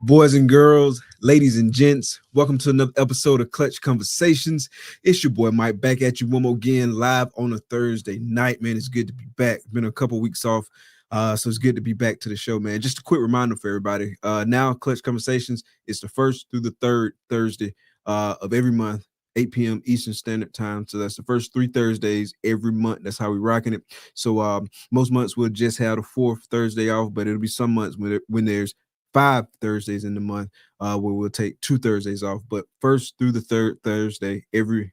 Boys and girls, ladies and gents, welcome to another episode of Clutch Conversations. It's your boy Mike back at you one more again, live on a Thursday night. Man, it's good to be back. Been a couple weeks off, so it's good to be back to the show, man. Just a quick reminder for everybody. Now, Clutch Conversations is the first through the third Thursday of every month, 8 p.m. Eastern Standard Time. So that's the first 3 Thursdays every month. That's how we're rocking it. So most months we'll just have the fourth Thursday off, but it'll be some months when there's 5 Thursdays in the month where we'll take 2 Thursdays off, but first through the third Thursday every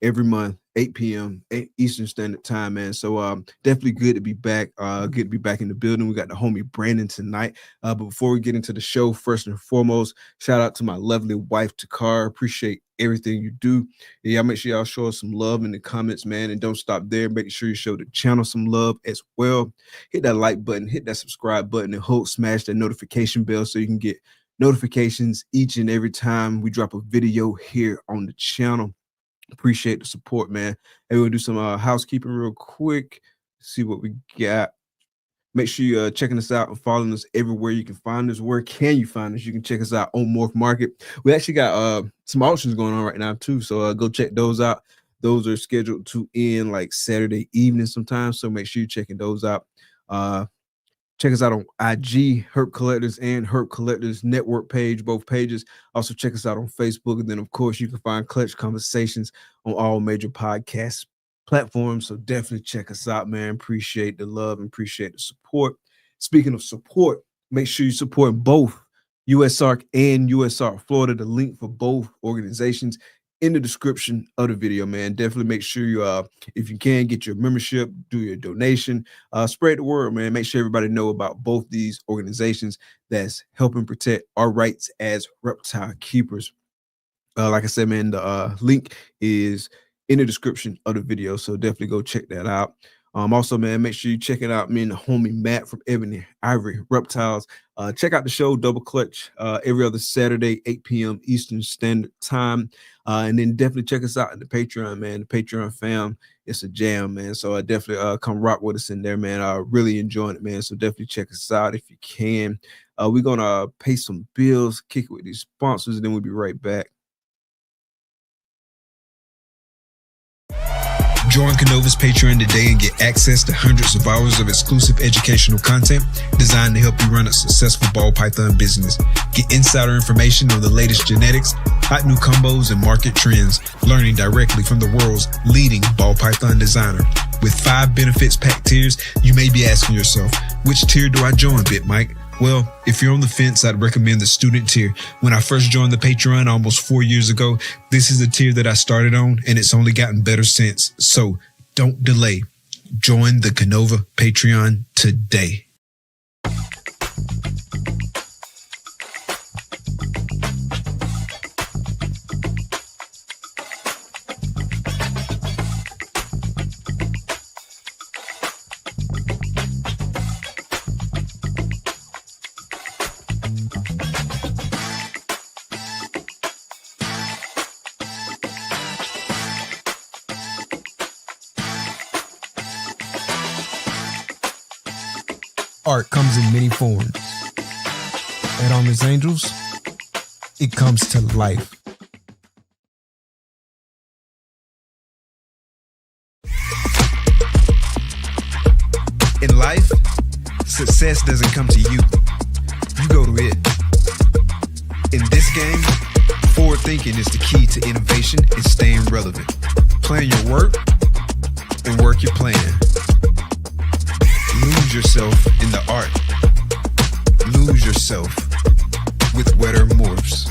month, 8 p.m. Eastern Standard Time, man. So definitely good to be back. Good to be back in the building. We got the homie Brandon tonight. But before we get into the show, first and foremost, shout out to my lovely wife Takara. Appreciate everything you do. Yeah, make sure y'all show us some love in the comments, man, and don't stop there. Make sure you show the channel some love as well. Hit that like button, hit that subscribe button, and smash that notification bell so you can get notifications each and every time we drop a video here on the channel. Appreciate the support, man. And we'll do some housekeeping real quick. See what we got. Make sure you're checking us out and following us everywhere you can find us. Where can you find us? You can check us out on Morph Market. We actually got some auctions going on right now too, so go check those out. Those are scheduled to end like Saturday evening sometime, so make sure you're checking those out. Check us out on IG, Herp Collectors and Herp Collectors Network page, both pages. Also check us out on Facebook. And then, of course, you can find Clutch Conversations on all major podcast platforms. So definitely check us out, man. Appreciate the love and appreciate the support. Speaking of support, make sure you support both USARK and USARK Florida. The link for both organizations in the description of the video, man. Definitely make sure you, if you can, get your membership, do your donation, spread the word, man. Make sure everybody know about both these organizations that's helping protect our rights as reptile keepers. Like I said, man, the link is in the description of the video, so definitely go check that out. Also, man, make sure you check it out. Me and the homie Matt from Ebony Ivory Reptiles. Check out the show Double Clutch every other Saturday, 8 p.m. Eastern Standard Time. And then definitely check us out in the Patreon, man. The Patreon fam, it's a jam, man. So definitely come rock with us in there, man. I really enjoying it, man. So definitely check us out if you can. We're gonna pay some bills, kick it with these sponsors, and then we'll be right back. Join KINOVA's Patreon today and get access to hundreds of hours of exclusive educational content designed to help you run a successful ball python business. Get insider information on the latest genetics, hot new combos, and market trends, learning directly from the world's leading ball python designer. With 5 benefits packed tiers, you may be asking yourself, which tier do I join, Bit Mike? Well, if you're on the fence, I'd recommend the student tier. When I first joined the Patreon almost 4 years ago, this is the tier that I started on, and it's only gotten better since. So don't delay. Join the KINOVA Patreon today. Art comes in many forms. At Armless Angels, it comes to life. In life, success doesn't come to you. You go to it. In this game, forward thinking is the key to innovation and staying relevant. Plan your work and work your plan. Lose yourself in the art. Lose yourself with wetter morphs.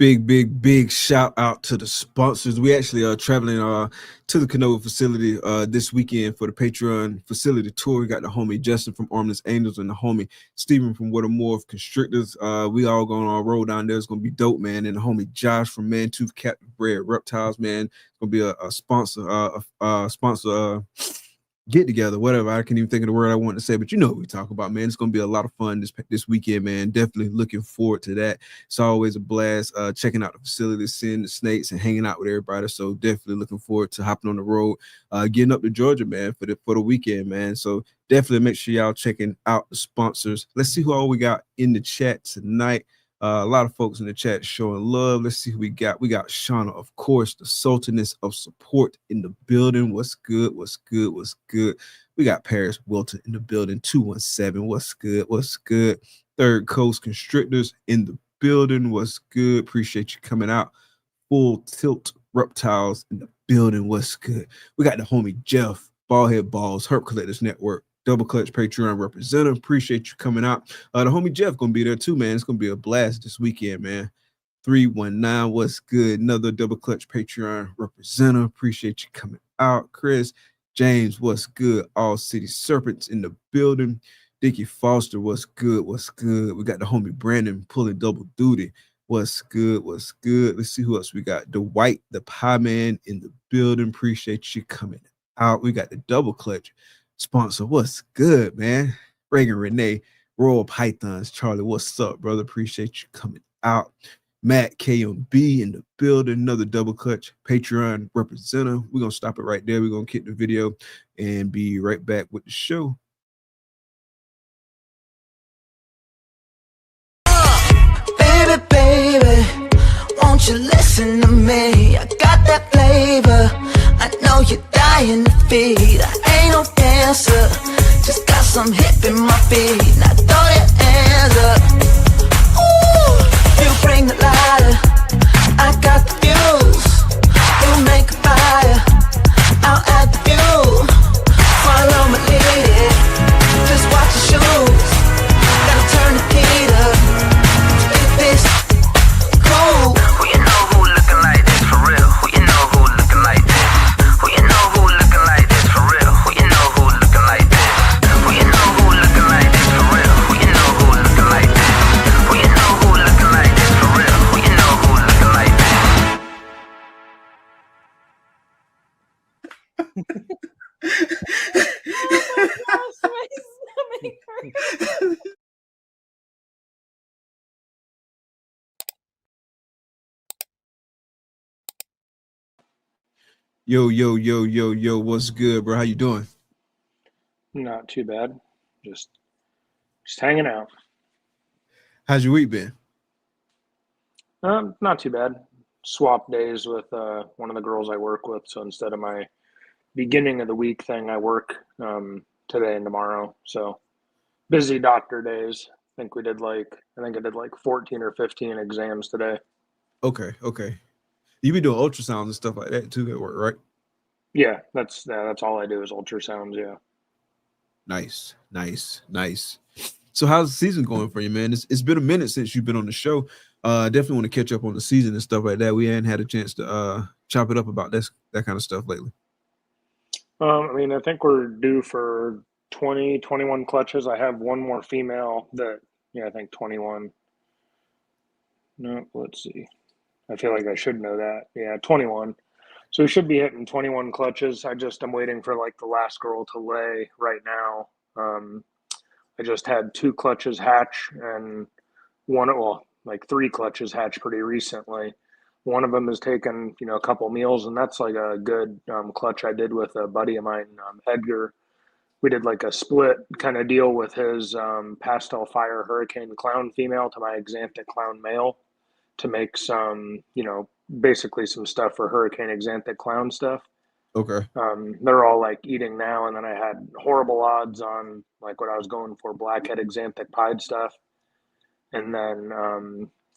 Big shout out to the sponsors. We actually are traveling to the KINOVA facility this weekend for the Patreon facility tour. We got the homie Justin from Armless Angels and the homie Steven from Morphs Constrictors. We all going on a roll down there. It's gonna be dope, man. And the homie Josh from Mantooth, Bred, Reptiles, man. It's gonna be a sponsor get together, whatever. I can't even think of the word I want to say, but you know what we talk about, man. It's gonna be a lot of fun this weekend, man. Definitely looking forward to that. It's always a blast checking out the facility, seeing the snakes and hanging out with everybody. So definitely looking forward to hopping on the road, getting up to Georgia, man, for the weekend, man. So definitely make sure y'all checking out the sponsors. Let's see who all we got in the chat tonight. A lot of folks in the chat showing love. Let's see who we got. We got Shauna, of course, the Sultaness of Support in the building. What's good? What's good? What's good? We got Paris Wilton in the building. 217. What's good? What's good? Third Coast Constrictors in the building. What's good? Appreciate you coming out. Full Tilt Reptiles in the building. What's good? We got the homie Jeff, Ballhead Balls, Herp Collectors Network. Double Clutch Patreon representative. Appreciate you coming out. The homie Jeff gonna be there too, man. It's gonna be a blast this weekend, man. 319, what's good? Another Double Clutch Patreon representative. Appreciate you coming out. Chris James, what's good? All City Serpents in the building. Dickie Foster, what's good? What's good? We got the homie Brandon pulling double duty. What's good? What's good? Let's see who else we got. Dwight, the Pie Man in the building. Appreciate you coming out. We got the Double Clutch sponsor. What's good, man? Reagan Renee, Royal Pythons. Charlie, what's up, brother? Appreciate you coming out. Matt KMB in the building. Another Double Clutch Patreon representative. We're gonna stop it right there. We're gonna kick the video and be right back with the show. Baby, won't you listen to me? I got that flavor. I know you're dying to feed. I ain't no dancer, just got some hip in my feet. Now throw your hands up. Ooh, you bring the lighter, I got the fuse. You make a fire, I'll add the fuel. Follow my lead, just watch your shoes. Gotta turn the heat up. This cool. Who you know who looking like this for real? Who you know who looking like this? Who you know who looking like this for real? Who you know who looking like this? Who you know who looking like this for real? Who you know who looking like this? Who you know who looking like this for real? Who you know who looking like this? Oh my gosh, my stomach hurts. Yo, what's good, bro? How you doing? Not too bad. Just hanging out. How's your week been? Not too bad. Swap days with one of the girls I work with. So instead of my beginning of the week thing, I work today and tomorrow. So busy doctor days. I think I did like 14 or 15 exams today. Okay. You be doing ultrasounds and stuff like that too at work, right? Yeah, that's all I do is ultrasounds. Yeah. Nice. So how's the season going for you, man? It's been a minute since you've been on the show. Definitely want to catch up on the season and stuff like that. We hadn't had a chance to chop it up about that kind of stuff lately. I mean, I think we're due for 20, 21 clutches. I have one more female that, I think 21. No, let's see. I feel like I should know that. Yeah, 21. So we should be hitting 21 clutches. I'm waiting for like the last girl to lay right now. I just had 2 clutches hatch and three clutches hatch pretty recently. One of them has taken, a couple meals, and that's like a good clutch I did with a buddy of mine, Edgar. We did like a split kind of deal with his pastel fire hurricane clown female to my exanthic clown male to make some, basically some stuff for hurricane exanthic clown stuff. Okay. They're all like eating now, and then I had horrible odds on like what I was going for, blackhead exanthic pied stuff. And then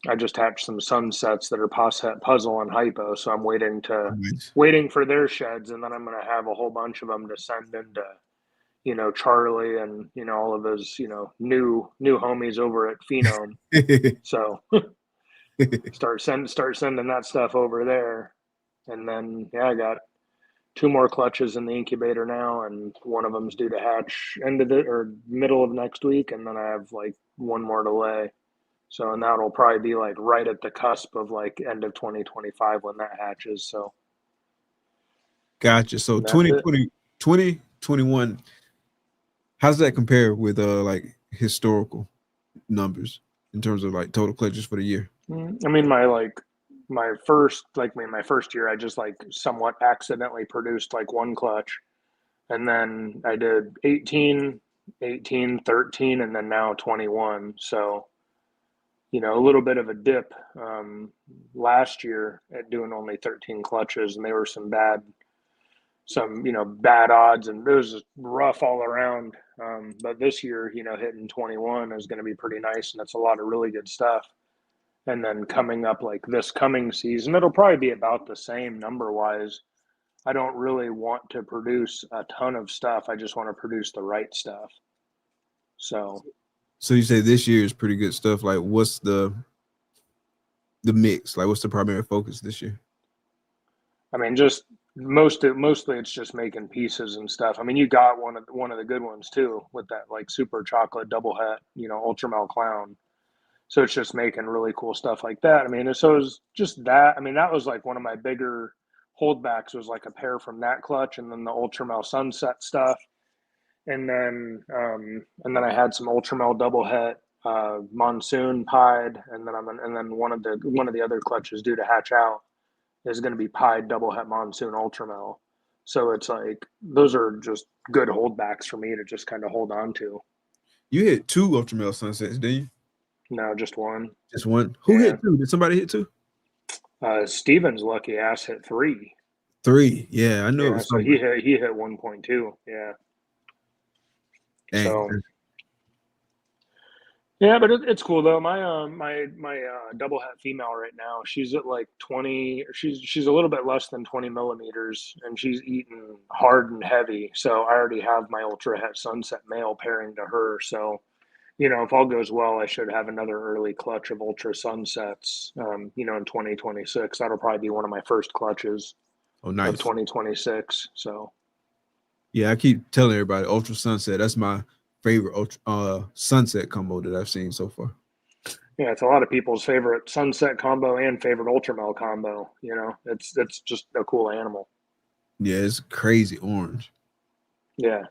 I just hatched some sunsets that are puzzle and hypo, so I'm waiting for their sheds, and then I'm going to have a whole bunch of them to send into, Charlie and all of his new homies over at Phenom. So start sending that stuff over there. And then, yeah, I got 2 more clutches in the incubator now, and one of them's due to hatch middle of next week, and then I have like 1 more to lay. So, and that'll probably be like right at the cusp of like end of 2025 when that hatches. So, Gotcha. So and that's it. 2021, how does that compare with like historical numbers in terms of like total clutches for the year? I mean, my first year, I just like somewhat accidentally produced like 1 clutch, and then I did 18, 13, and then now 21. So, you know, a little bit of a dip last year at doing only 13 clutches, and they were some bad odds, and it was rough all around. But this year, you know, hitting 21 is going to be pretty nice, and it's a lot of really good stuff. And then coming up like this coming season, it'll probably be about the same number wise. I don't really want to produce a ton of stuff. I just want to produce the right stuff. So you say this year is pretty good stuff. Like, what's the mix? Like, what's the primary focus this year? I mean, just mostly it's just making pieces and stuff. I mean, you got one of the good ones too with that like super chocolate double het, you know, Ultramel clown. So it's just making really cool stuff like that. I mean, so it was just that. I mean, that was like one of my bigger holdbacks was like a pair from that clutch, and then the Ultramel Sunset stuff. And then I had some Ultramel double het Monsoon pied, and then one of the other clutches due to hatch out is going to be pied double het Monsoon Ultramel. So it's like those are just good holdbacks for me to just kind of hold on to. You hit 2 Ultramel Sunsets, didn't you? No, just 1. Just 1. Who hit 2? Did somebody hit 2? Steven's lucky ass hit 3. 3, yeah, I know. Yeah, so he hit 1.2. Yeah. Dang. So yeah, but it's cool though. My double het female right now, she's at like 20. She's a little bit less than 20 millimeters, and she's eating hard and heavy. So I already have my ultra het sunset male pairing to her. So, you know, if all goes well, I should have another early clutch of ultra sunsets. You know, in 2026, that'll probably be one of my first clutches. Oh, nice. Of 2026. So. Yeah, I keep telling everybody Ultra Sunset. That's my favorite sunset combo that I've seen so far. Yeah, it's a lot of people's favorite sunset combo and favorite Ultramel combo. You know, it's just a cool animal. Yeah, it's crazy orange. Yeah.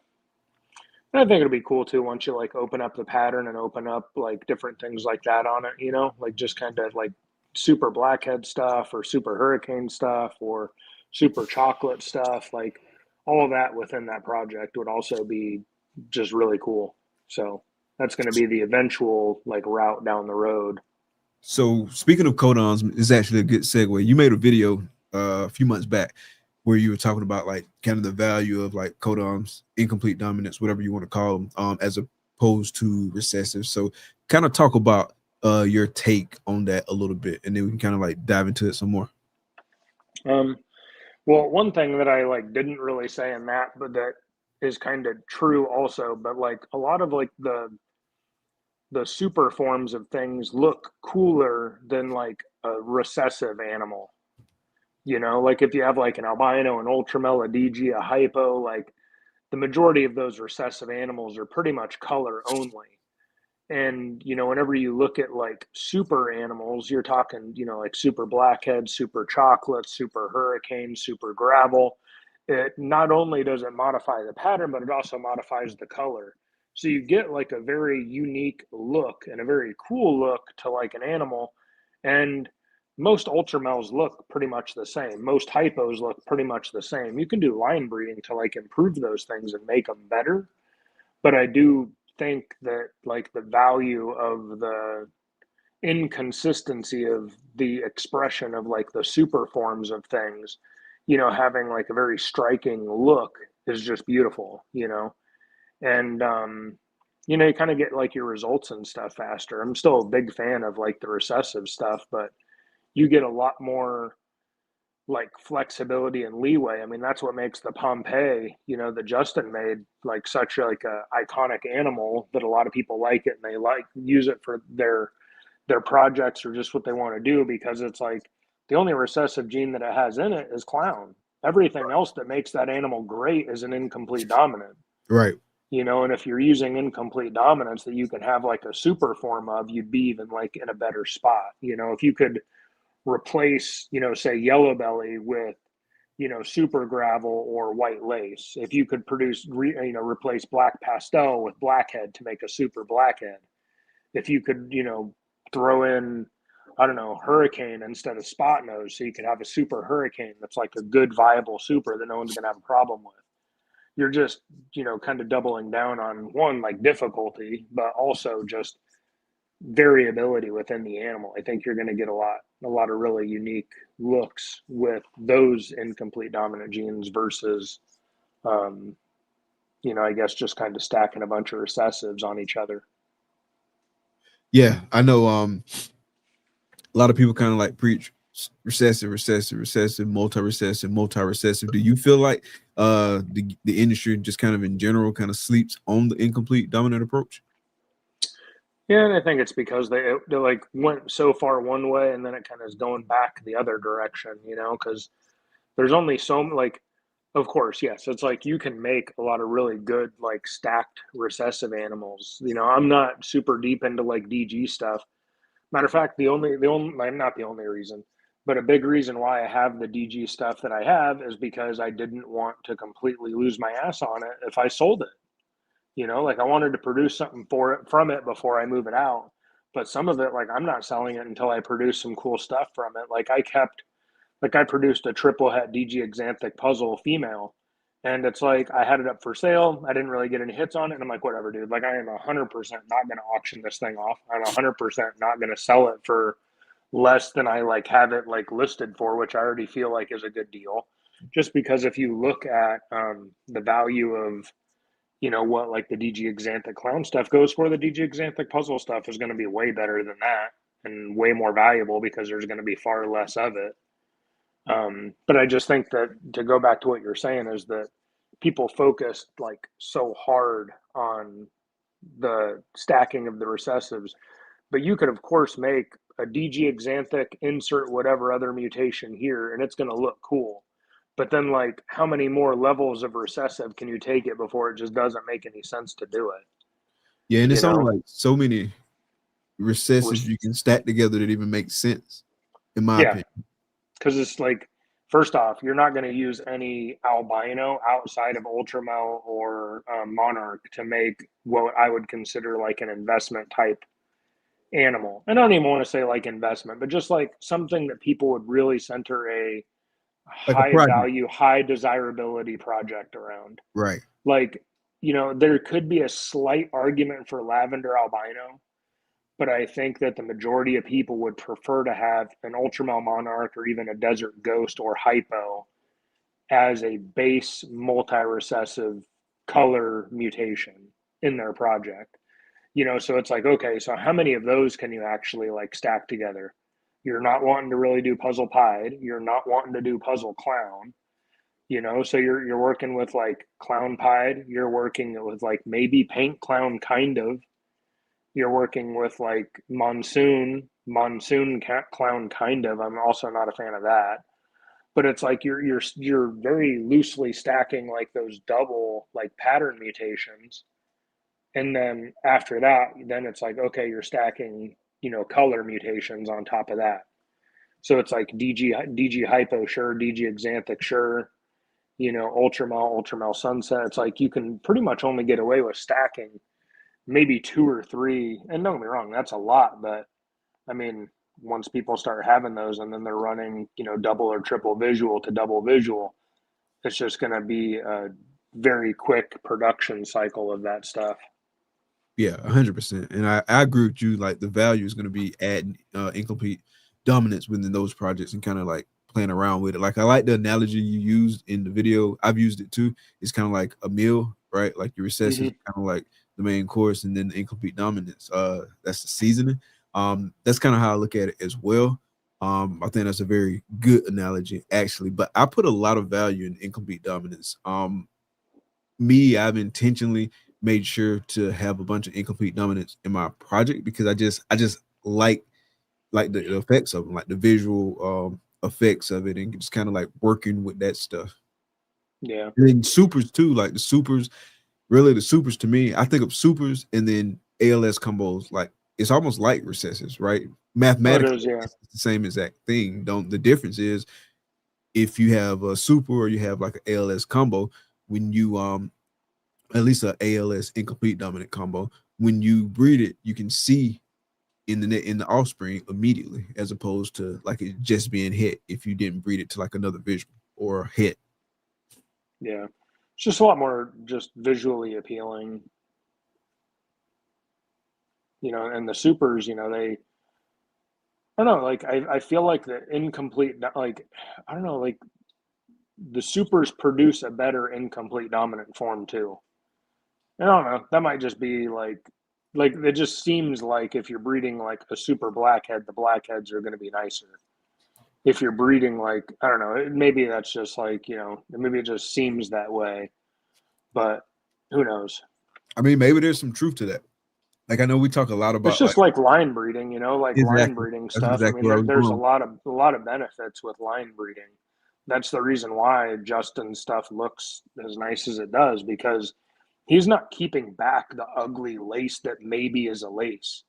And I think it'll be cool too once you like open up the pattern and open up like different things like that on it, you know, like just kind of like super blackhead stuff or super hurricane stuff or super chocolate stuff. Like all of that within that project would also be just really cool. So that's going to be the eventual like route down the road. So speaking of codons, is actually a good segue. You made a video a few months back where you were talking about like kind of the value of like codons, incomplete dominance, whatever you want to call them, as opposed to recessive. So kind of talk about your take on that a little bit, and then we can kind of like dive into it some more. Well, one thing that I like didn't really say in that, but that is kind of true also, but like a lot of like the super forms of things look cooler than like a recessive animal. You know, like if you have like an albino, an ultramel, a DG, a hypo, like the majority of those recessive animals are pretty much color only. And, you know, whenever you look at like super animals, you're talking, you know, like super blackhead, super chocolate, super hurricane, super gravel. It not only does it modify the pattern, but it also modifies the color. So you get like a very unique look and a very cool look to like an animal. And most ultramels look pretty much the same. Most hypos look pretty much the same. You can do line breeding to like improve those things and make them better. But I do think that like the value of the inconsistency of the expression of like the super forms of things, you know, having like a very striking look is just beautiful, you know. And you know, you kind of get like your results and stuff faster. I'm still a big fan of like the recessive stuff, but you get a lot more like flexibility and leeway. I mean, that's what makes the Pompeii, you know, that Justin made like such like a iconic animal that a lot of people like it and they like use it for their their projects or just what they want to do, because it's like the only recessive gene that it has in it is clown. Everything else that makes that animal great is an incomplete dominant. Right. You know, and if you're using incomplete dominance that you can have like a super form of, you'd be even like in a better spot. You know, if you could replace, you know, say yellow belly with, you know, super gravel or white lace, if you could produce, you know, replace black pastel with blackhead to make a super blackhead, if you could, you know, throw in, I don't know, hurricane instead of spot nose, so you could have a super hurricane that's like a good viable super that no one's going to have a problem with. You're just, you know, kind of doubling down on one, like difficulty, but also just variability within the animal. I think you're going to get a lot of really unique looks with those incomplete dominant genes versus, you know, I guess just kind of stacking a bunch of recessives on each other. Yeah, I know. A lot of people kind of like preach recessive, multi-recessive. Do you feel like the industry just kind of in general kind of sleeps on the incomplete dominant approach? Yeah, and I think it's because they like went so far one way and then it kind of is going back the other direction, you know, because there's only so like, of course, yes, it's like you can make a lot of really good like stacked recessive animals. You know, I'm not super deep into like DG stuff. Matter of fact, the only not the only reason, but a big reason why I have the DG stuff that I have is because I didn't want to completely lose my ass on it if I sold it. You know, like I wanted to produce something for it from it before I move it out. But some of it, like I'm not selling it until I produce some cool stuff from it. Like I produced a triple het DG Xanthic puzzle female, and it's like I had it up for sale. I didn't really get any hits on it, and I'm like, whatever, dude. Like I am 100% not going to auction this thing off. I'm 100% not going to sell it for less than I like have it like listed for, which I already feel like is a good deal. Just because if you look at the value of, you know, what like the DG Xanthic clown stuff goes for, the DG Xanthic puzzle stuff is going to be way better than that and way more valuable because there's going to be far less of it. But I just think that to go back to what you're saying is that people focused like so hard on the stacking of the recessives, but you could of course make a DG Xanthic, insert whatever other mutation here, and it's going to look cool. But then like how many more levels of recessive can you take it before it just doesn't make any sense to do it? Yeah, and it's only like so many recessives you can stack together that even make sense, in my opinion. Because it's like, first off, you're not going to use any albino outside of Ultramel or Monarch to make what I would consider like an investment type animal. And I don't even want to say like investment, but just like something that people would really center a high value, high desirability project around. Right. Like, you know, there could be a slight argument for lavender albino, but I think that the majority of people would prefer to have an Ultramel Monarch or even a Desert Ghost or Hypo as a base multi-recessive color mutation in their project. You know, so it's like, okay, so how many of those can you actually like stack together? You're not wanting to really do Puzzle Pied. You're not wanting to do Puzzle Clown. You know, so you're working with like Clown Pied. You're working with like maybe Paint Clown kind of. You're working with like monsoon clown kind of. I'm also not a fan of that, but it's like you're very loosely stacking like those double like pattern mutations, and then after that, then it's like, okay, you're stacking, you know, color mutations on top of that. So it's like DG Hypo, sure, DG Xanthic, sure, you know, Ultramel Sunset. It's like you can pretty much only get away with stacking maybe 2 or 3, and don't get me wrong, that's a lot, but I mean, once people start having those and then they're running, you know, double or triple visual to double visual, it's just going to be a very quick production cycle of that stuff. Yeah, 100%. And I agree with you. Like the value is going to be adding incomplete dominance within those projects and kind of like playing around with it. Like I like the analogy you used in the video. I've used it too. It's kind of like a meal, right? Like your recessive, kind of like the main course, and then the incomplete dominance. That's the seasoning. That's kind of how I look at it as well. I think that's a very good analogy, actually. But I put a lot of value in incomplete dominance. I've intentionally made sure to have a bunch of incomplete dominance in my project because I just like like the effects of them, like the visual effects of it, and just kind of like working with that stuff. Yeah. And then supers too, like the supers. Really, the supers to me, I think of supers and then ALS combos. Like it's almost like recessives, right? Mathematically, yeah. it's the same exact thing. Don't the difference is if you have a super or you have like an ALS combo, when you at least a ALS incomplete dominant combo, when you breed it, you can see in the offspring immediately, as opposed to like it just being hit if you didn't breed it to like another visual or hit. Yeah. It's just a lot more just visually appealing. You know, and the supers, you know, I don't know, like I feel like the incomplete, like I don't know, like the supers produce a better incomplete dominant form too. I don't know. That might just be like it just seems like if you're breeding like a super blackhead, the blackheads are going to be nicer. If you're breeding like, I don't know, maybe that's just like, you know, maybe it just seems that way, but who knows? I mean, maybe there's some truth to that. Like I know we talk a lot It's about just like line breeding, you know, like line exactly. breeding That's stuff. I exactly mean, where I was there's going. a lot of benefits with line breeding. That's the reason why Justin's stuff looks as nice as it does, because he's not keeping back the ugly lace that maybe is a lace.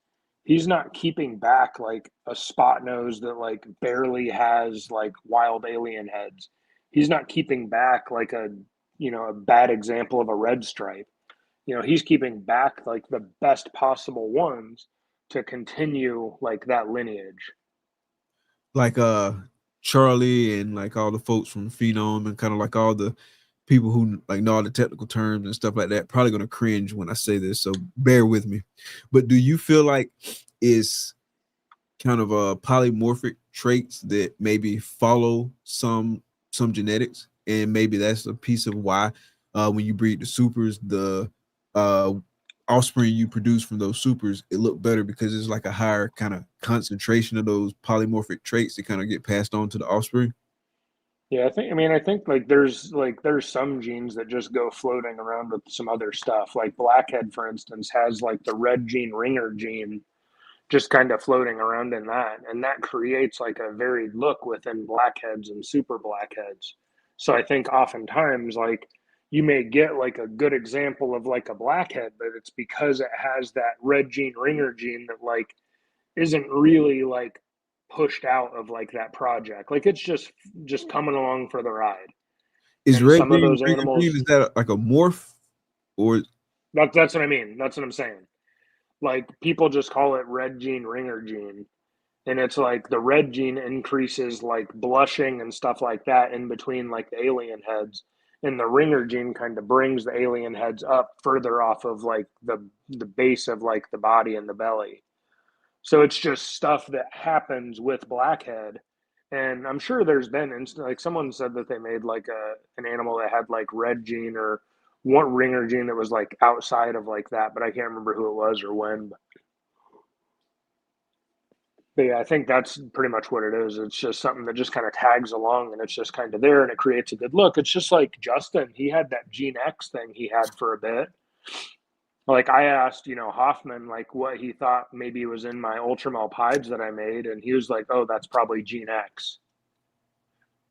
He's not keeping back like a spot nose that like barely has like wild alien heads. He's not keeping back like a, you know, a bad example of a red stripe. You know, he's keeping back like the best possible ones to continue like that lineage. Like Charlie and like all the folks from Phenom and kind of like all the people who like know all the technical terms and stuff like that probably gonna cringe when I say this, so bear with me. But do you feel like it's kind of polymorphic traits that maybe follow some genetics, and maybe that's a piece of why when you breed the supers, the uh offspring you produce from those supers, it look better because it's like a higher kind of concentration of those polymorphic traits that kind of get passed on to the offspring? Yeah, I think like there's some genes that just go floating around with some other stuff. Like blackhead, for instance, has like the red gene ringer gene just kind of floating around in that, and that creates like a varied look within blackheads and super blackheads. So I think oftentimes like you may get like a good example of like a blackhead, but it's because it has that red gene ringer gene that like isn't really like pushed out of like that project. Like it's just coming along for the ride. Is And red some of gene those green gene, animals, is that like a morph or that's what I mean. That's what I'm saying. Like people just call it red gene ringer gene. And it's like the red gene increases like blushing and stuff like that in between like the alien heads. And the ringer gene kind of brings the alien heads up further off of like the base of like the body and the belly. So it's just stuff that happens with blackhead. And I'm sure there's been like someone said that they made like an animal that had like red gene or one ringer gene that was like outside of like that, but I can't remember who it was or when. But yeah, I think that's pretty much what it is. It's just something that just kind of tags along and it's just kind of there and it creates a good look. It's just like Justin, he had that Gene X thing he had for a bit. Like I asked, you know, Hoffman, like what he thought maybe was in my Ultramel pides that I made. And he was like, oh, that's probably Gene X,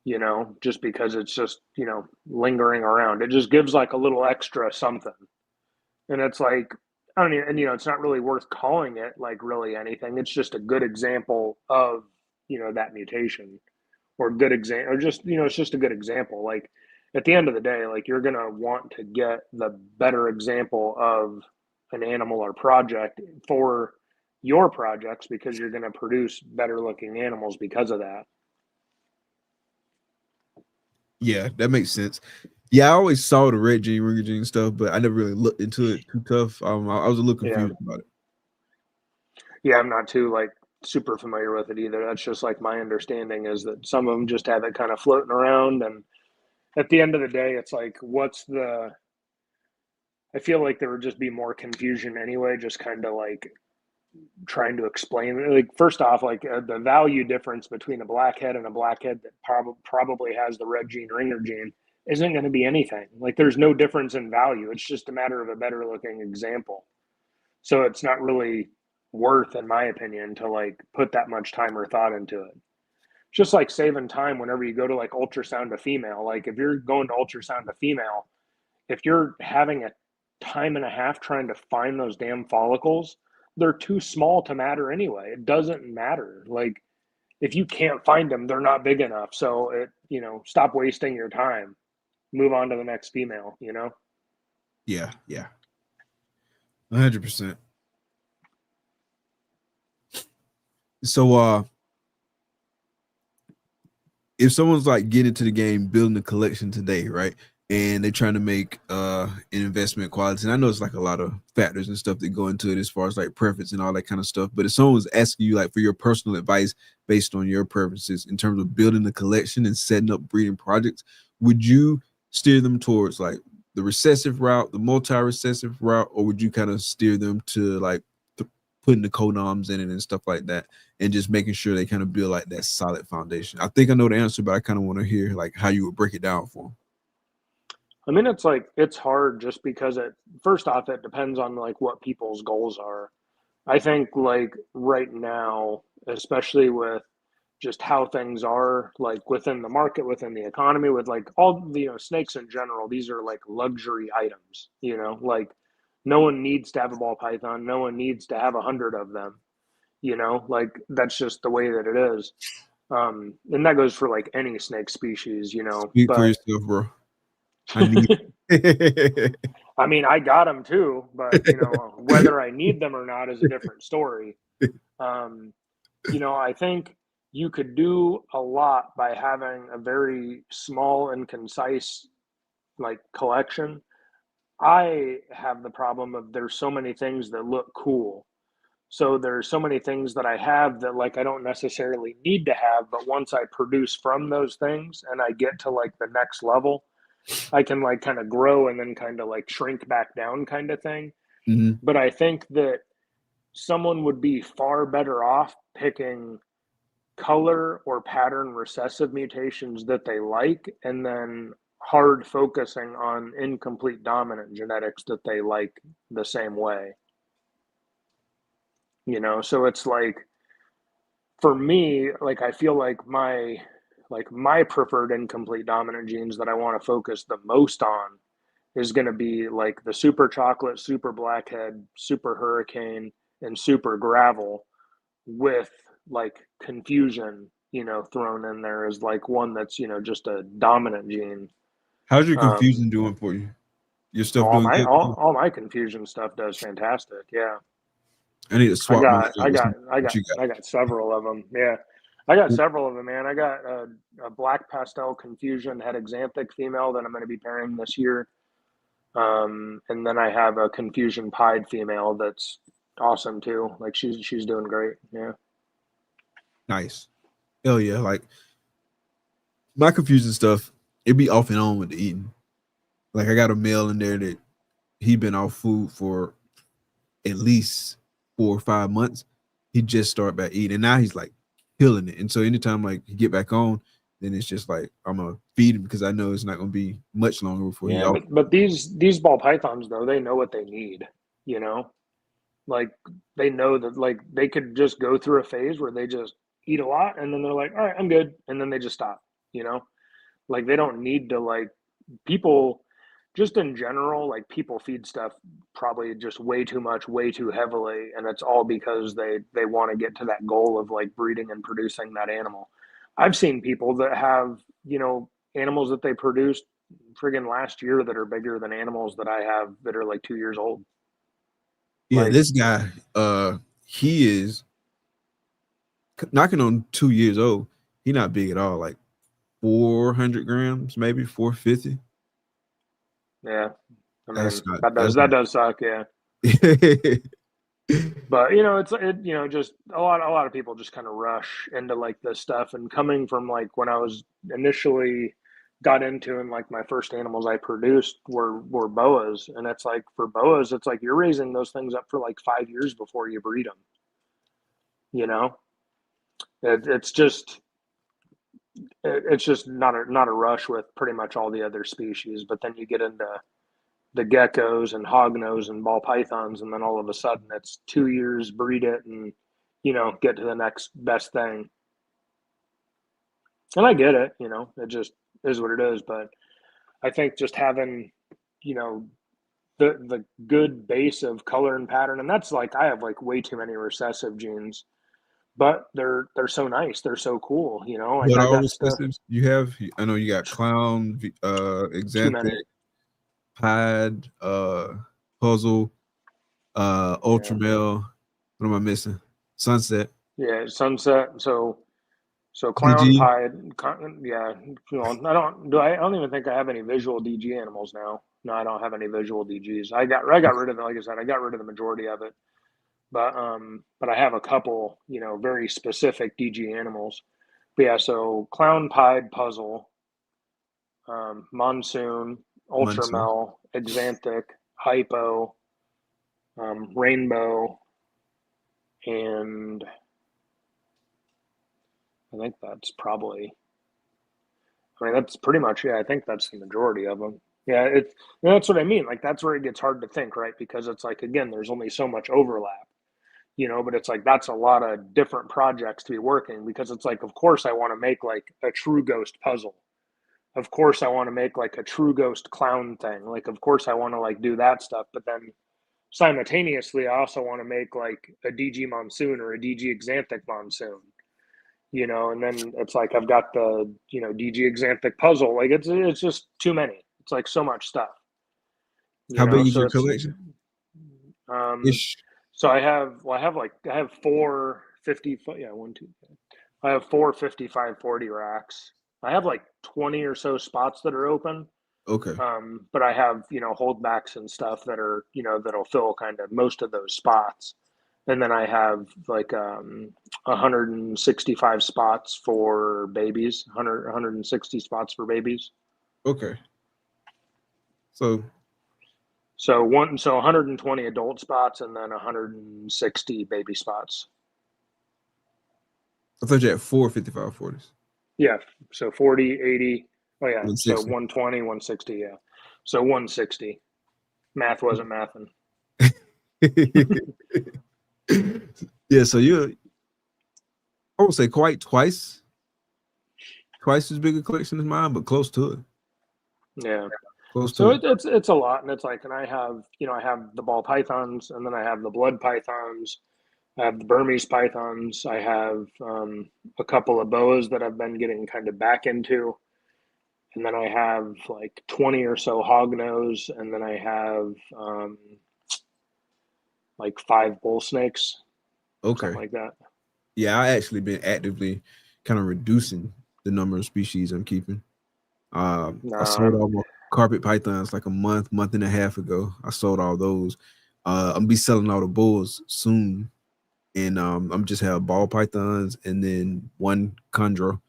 you know, just because it's just, you know, lingering around. It just gives like a little extra something. And it's like, I don't even, and you know, it's not really worth calling it like really anything. It's just a good example of, you know, that mutation or good example, or just, you know, it's just a good example. Like at the end of the day, like you're going to want to get the better example of an animal or project for your projects because you're going to produce better looking animals because of that. yeah, that makes sense. Yeah, I always saw the red gene, ringer gene stuff, but I never really looked into it too tough. I was a little Yeah. confused about it. Yeah. I'm not too like super familiar with it either. That's just like my understanding is that some of them just have it kind of floating around. And at the end of the day, it's like, I feel like there would just be more confusion anyway, just kind of like trying to explain. Like, first off, like the value difference between a blackhead and a blackhead that probably has the red gene ringer gene isn't going to be anything. Like, there's no difference in value. It's just a matter of a better looking example. So it's not really worth, in my opinion, to like put that much time or thought into it. Just like saving time whenever you go to like ultrasound a female. Like if you're going to ultrasound a female, if you're having a time and a half trying to find those damn follicles, they're too small to matter anyway. It doesn't matter. Like if you can't find them, they're not big enough. So it, stop wasting your time. Move on to the next female, Yeah. 100%. So if someone's like getting into the game, building a collection today, right? And they're trying to make an investment quality. And I know it's like a lot of factors and stuff that go into it as far as like preference and all that kind of stuff. But if someone's asking you like for your personal advice based on your preferences in terms of building a collection and setting up breeding projects, would you steer them towards like the recessive route, the multi-recessive route, or would you kind of steer them to like putting the codoms in it and stuff like that and just making sure they kind of build like that solid foundation? I think I know the answer, but I kind of want to hear like how you would break it down for them. I mean, it's hard just because first off, it depends on like what people's goals are. I think like right now, especially with just how things are like within the market, within the economy, with like all the, snakes in general, these are like luxury items, like no one needs to have a ball python. No one needs to have 100 of them, like that's just the way that it is. And that goes for like any snake species, Speak for yourself, bro. I need I mean, I got them too, but whether I need them or not is a different story. I think you could do a lot by having a very small and concise like collection. I have the problem of there's so many things that look cool. So there's so many things that I have that like I don't necessarily need to have, but once I produce from those things and I get to like the next level, I can like kind of grow and then kind of like shrink back down kind of thing. Mm-hmm. But I think that someone would be far better off picking color or pattern recessive mutations that they like, and then hard focusing on incomplete dominant genetics that they like the same way. So it's like, for me, like I feel like my preferred incomplete dominant genes that I want to focus the most on is going to be like the super chocolate, super blackhead, super hurricane, and super gravel, with like confusion, thrown in there as like one that's, just a dominant gene. How's your confusion doing for you? Your stuff doing good? All my confusion stuff does fantastic. Yeah. I need to swap. I got several of them. Yeah. I got several of them, man. I got a black pastel confusion head exanthic female that I'm going to be pairing this year. And then I have a confusion pied female that's awesome too. Like she's doing great. Yeah. Nice. Hell yeah. Like my confusion stuff, it be off and on with the eating. Like I got a male in there that he been off food for at least 4 or 5 months. He just started back eating, and now he's like killing it. And so anytime like he get back on, then it's just like I'm gonna feed him because I know it's not gonna be much longer before he. Yeah, but these ball pythons though, they know what they need. Like they know that like they could just go through a phase where they just eat a lot, and then they're like, all right, I'm good, and then they just stop. Like they don't need to, like, people just in general, like people feed stuff probably just way too much, way too heavily, and it's all because they want to get to that goal of like breeding and producing that animal. I've seen people that have, animals that they produced friggin' last year that are bigger than animals that I have that are like 2 years old. Yeah, this guy, he is knocking on 2 years old. He's not big at all, like 400 grams, maybe 450. Yeah, I mean that does suck. Yeah. But just a lot of people just kind of rush into like this stuff, and coming from like when I was initially got into, and like my first animals I produced were boas, and it's like for boas it's like you're raising those things up for like 5 years before you breed them. It's just not a rush with pretty much all the other species, but then you get into the geckos and hognose and ball pythons, and then all of a sudden it's 2 years, breed it, and get to the next best thing. And I get it, it just is what it is. But I think just having, the good base of color and pattern, and that's like I have like way too many recessive genes, but they're so nice, they're so cool, like What I all got stuff. recessives you have? I know you got clown, Too exanthic, many. pied, puzzle, ultra male. What am I missing? Sunset. Yeah, sunset. So clown DG. pied, yeah. I don't even think I have any visual DG animals now. No, I don't have any visual DGs. I got rid of it. Like I said, I got rid of the majority of it. But I have a couple, very specific DG animals. But yeah, so clown pied puzzle, monsoon, Monsoon. ultramel, exanthic, hypo, rainbow, and I think that's probably. I mean, that's pretty much, yeah, I think that's the majority of them. Yeah, that's what I mean. Like, that's where it gets hard to think, right? Because it's like, again, there's only so much overlap, but it's like, that's a lot of different projects to be working, because it's like, of course, I want to make like a true ghost puzzle. Of course, I want to make like a true ghost clown thing. Like, of course, I want to like do that stuff. But then simultaneously, I also want to make like a DG monsoon or a DG exanthic monsoon. And then it's like I've got the DG exanthic puzzle. Like it's just too many. It's like so much stuff. How big is So your it's collection? Ish. so I have 450 foot. Yeah, one, two. I have 455-40 racks. I have like 20 or so spots that are open. Okay. But I have holdbacks and stuff that are that'll fill kind of most of those spots. And then I have like 165 spots for babies, 160 spots for babies. Okay. So 120 adult spots and then 160 baby spots. I thought you had 455-40s. Yeah. So 40, 80. Oh yeah. 160. So 120, 160. Yeah. So 160. Math wasn't mathing. Yeah, so I would say quite twice as big a collection as mine, but close to it. Yeah. Close So to it. it's a lot, and it's like, and I have I have the ball pythons, and then I have the blood pythons, I have the Burmese pythons, I have a couple of boas that I've been getting kind of back into, and then I have like 20 or so hognose, and then I have like 5 bull snakes. Okay. Something like that. Yeah, I actually been actively kind of reducing the number of species I'm keeping. I sold all my carpet pythons like a month and a half ago. I sold all those. I'm be selling all the bulls soon, and I'm just have ball pythons and then one chondro.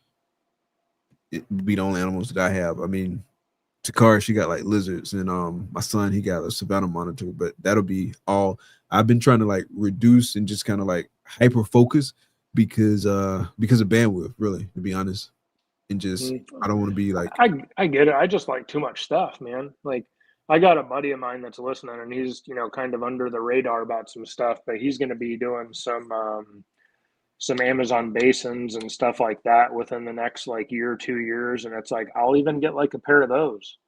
It would be the only animals that I have. I mean, Takara, she got like lizards, and my son, he got a Savannah monitor, but that'll be all. I've been trying to like reduce and just kind of like hyper focus because of bandwidth, really, to be honest. And just I don't want to be like I get it. I just like too much stuff, man. Like I got a buddy of mine that's listening, and he's kind of under the radar about some stuff, but he's going to be doing some Amazon basins and stuff like that within the next like year or 2 years, and it's like I'll even get like a pair of those.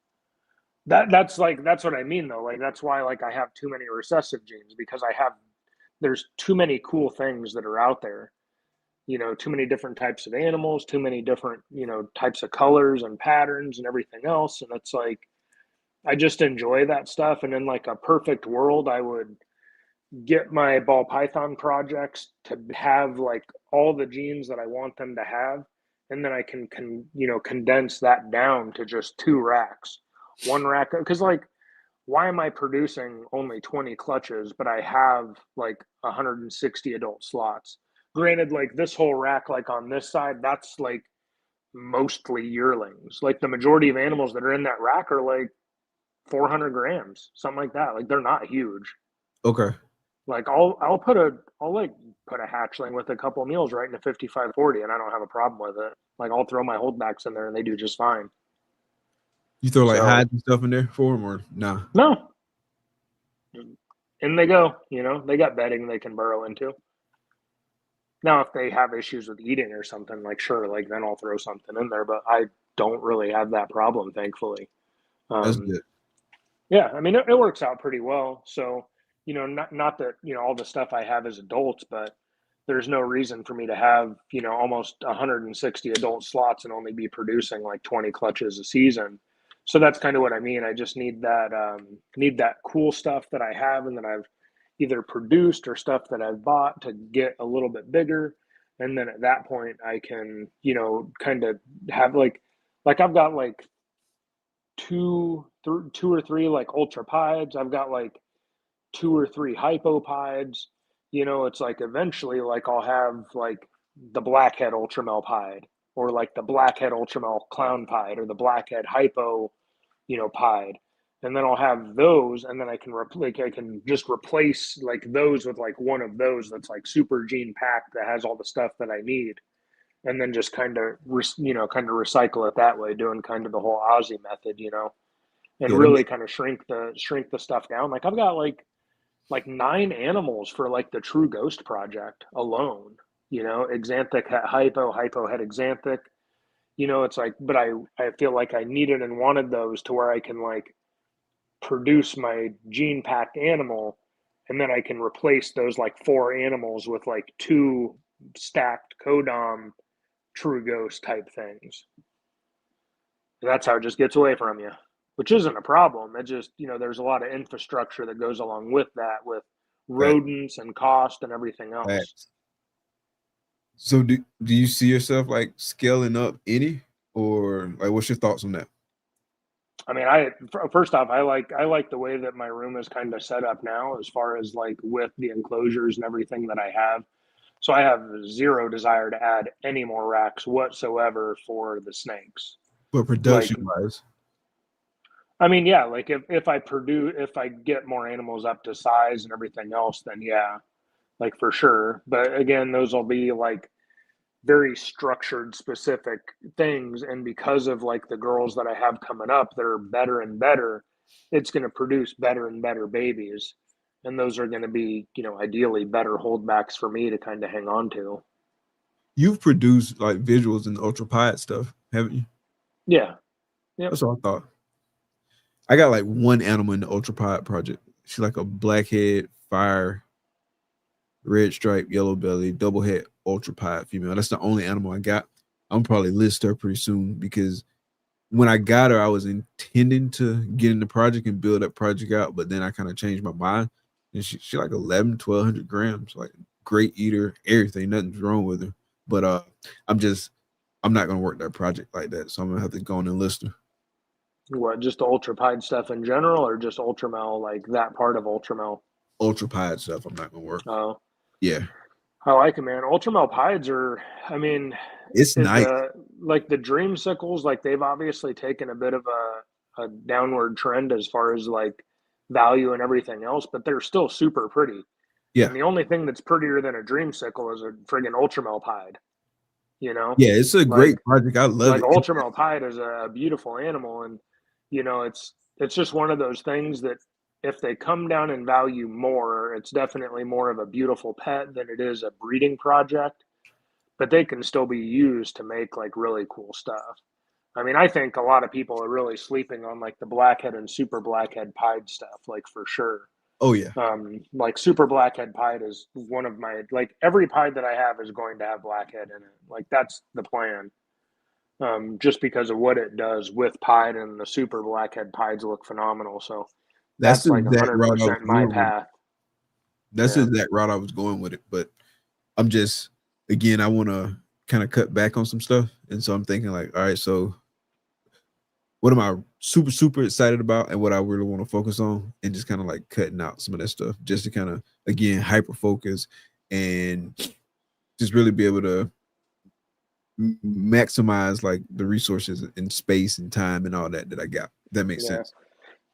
That's what I mean though. Like that's why like I have too many recessive genes, because there's too many cool things that are out there. Too many different types of animals, too many different, types of colors and patterns and everything else. And it's like, I just enjoy that stuff. And in like a perfect world, I would get my ball python projects to have like all the genes that I want them to have. And then I can condense that down to just 2 racks, 1 rack. Cause like, why am I producing only 20 clutches, but I have like 160 adult slots? Granted, like this whole rack, like on this side, that's like mostly yearlings. Like the majority of animals that are in that rack are like 400 grams, something like that. Like they're not huge. okay. Like I'll put a hatchling with a couple of meals right in a 55-40, and I don't have a problem with it. Like I'll throw my holdbacks in there and they do just fine. You throw like So- hides and stuff in there for them, or nah? No. In they go, you know, they got bedding they can burrow into. Now, if they have issues with eating or something, like sure, like then I'll throw something in there, but I don't really have that problem, thankfully. That's good. Yeah, I mean, it works out pretty well. So, you know, not that, you know, all the stuff I have is adults, but there's no reason for me to have, you know, almost 160 adult slots and only be producing like 20 clutches a season. So that's kind of what I mean. I just need that cool stuff that I have and that I've either produced or stuff that I've bought to get a little bit bigger. And then at that point I can, you know, kind of have like I've got like two or three like ultrapides. I've got like two or three hypopides. You know, it's like eventually like I'll have like the blackhead ultramel pied or like the blackhead ultramel clown pied or the blackhead hypo, you know, pied. And then I'll have those, and then I can just replace like those with like one of those that's like super gene packed that has all the stuff that I need, and then just kind of kind of recycle it that way, doing kind of the whole Aussie method, you know, and Yeah, really kind of shrink the stuff down. Like I've got like 9 animals for like the True Ghost project alone, you know, Xanthic het hypo het Xanthic, you know, it's like, but I feel like I needed and wanted those to where I can like produce my gene packed animal, and then I can replace those like 4 animals with like 2 stacked codom True Ghost type things. That's how it just gets away from you, which isn't a problem. It just, you know, there's a lot of infrastructure that goes along with that, with rodents and cost and everything else. Facts. So do you see yourself like scaling up any, or like what's your thoughts on that? I mean, first off, I like the way that my room is kind of set up now, as far as like with the enclosures and everything that I have. So I have zero desire to add any more racks whatsoever for the snakes. But production wise, I mean, yeah, like if I get more animals up to size and everything else, then yeah, like for sure. But again, those will be like very structured, specific things. And because of like the girls that I have coming up that are better and better, it's going to produce better and better babies. And those are going to be, you know, ideally better holdbacks for me to kind of hang on to. you've produced like visuals and ultra pied stuff, haven't you? Yeah. Yep. That's what I thought. I got like one animal in the ultra pied project. She's like a blackhead, fire, red stripe, yellow belly, double head, ultra pied female. That's the only animal I got. I'm probably list her pretty soon, because when I got her, I was intending to get in the project and build that project out, but then I kind of changed my mind. And she like 1,200 grams, like great eater, everything, nothing's wrong with her. But I'm not gonna work that project like that, so I'm gonna have to go on and list her. What, just the ultra pied stuff in general, or just ultramel, like that part of ultramel? Ultra pied stuff, I'm not gonna work. Oh, Yeah, I like it, man. Ultramel pieds are, I mean, it's nice. Like the dreamsicles, like they've obviously taken a bit of a downward trend as far as like value and everything else, but they're still super pretty. Yeah, And the only thing that's prettier than a dreamsicle is a friggin' ultramel pied, you know? yeah, it's a great project. I love Like it. ultramel pied is a beautiful animal, and you know, it's just one of those things that if they come down in value more, it's definitely more of a beautiful pet than it is a breeding project, but they can still be used to make like really cool stuff. I mean, I think a lot of people are really sleeping on like the blackhead and super blackhead pied stuff, like for sure. Oh yeah, Like super blackhead pied is one of my, like every pied that I have is going to have blackhead in it. Like that's the plan. Just because of what it does with pied, and the super blackhead pieds look phenomenal. So that's the like exact route I was 100% my going with. path. That's the exact route I was going with it, but I'm just, again, I want to kind of cut back on some stuff, and so I'm thinking like, all right, so what am I super excited about, and what I really want to focus on, and just kind of like cutting out some of that stuff, just to kind of again hyper focus and just really be able to maximize like the resources and space and time and all that I got. That makes sense.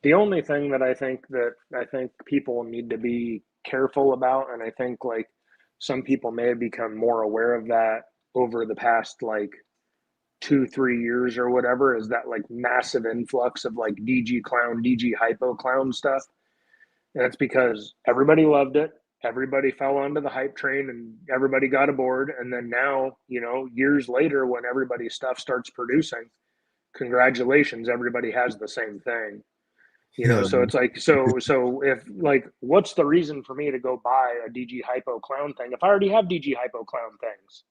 The only thing that I think people need to be careful about, and I think like some people may have become more aware of that over the past like 2-3 years or whatever is that like massive influx of like DG clown, DG hypo clown stuff. And it's because everybody loved it. Everybody fell onto the hype train and everybody got aboard. And then now, you know, years later, when everybody's stuff starts producing, congratulations, everybody has the same thing. You know, so it's like, so if like, what's the reason for me to go buy a DG hypo clown thing if I already have DG hypo clown things?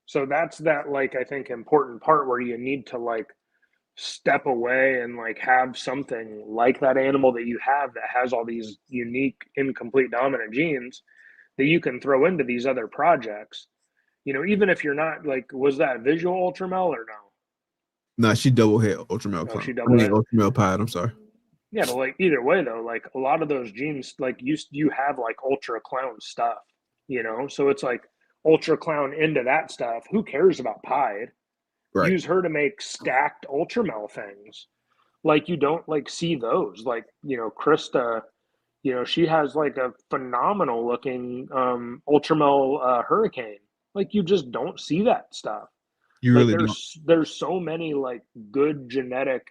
So that's that, like, I think important part where you need to like step away and like have something like that animal that you have that has all these unique incomplete dominant genes that you can throw into these other projects. You know, even if you're not like, was that visual ultramel or no? No, she double head ultramel clown. She double head? Ultramel pied, I'm sorry. Yeah, but like either way though, like a lot of those genes, like you have like ultra clown stuff, you know? So it's like ultra clown into that stuff. Who cares about pied? Right. Use her to make stacked ultramel things. Like you don't like see those. Like, you know, Krista, you know, she has like a phenomenal looking ultramel hurricane. Like you just don't see that stuff. You Like really there's so many like good genetic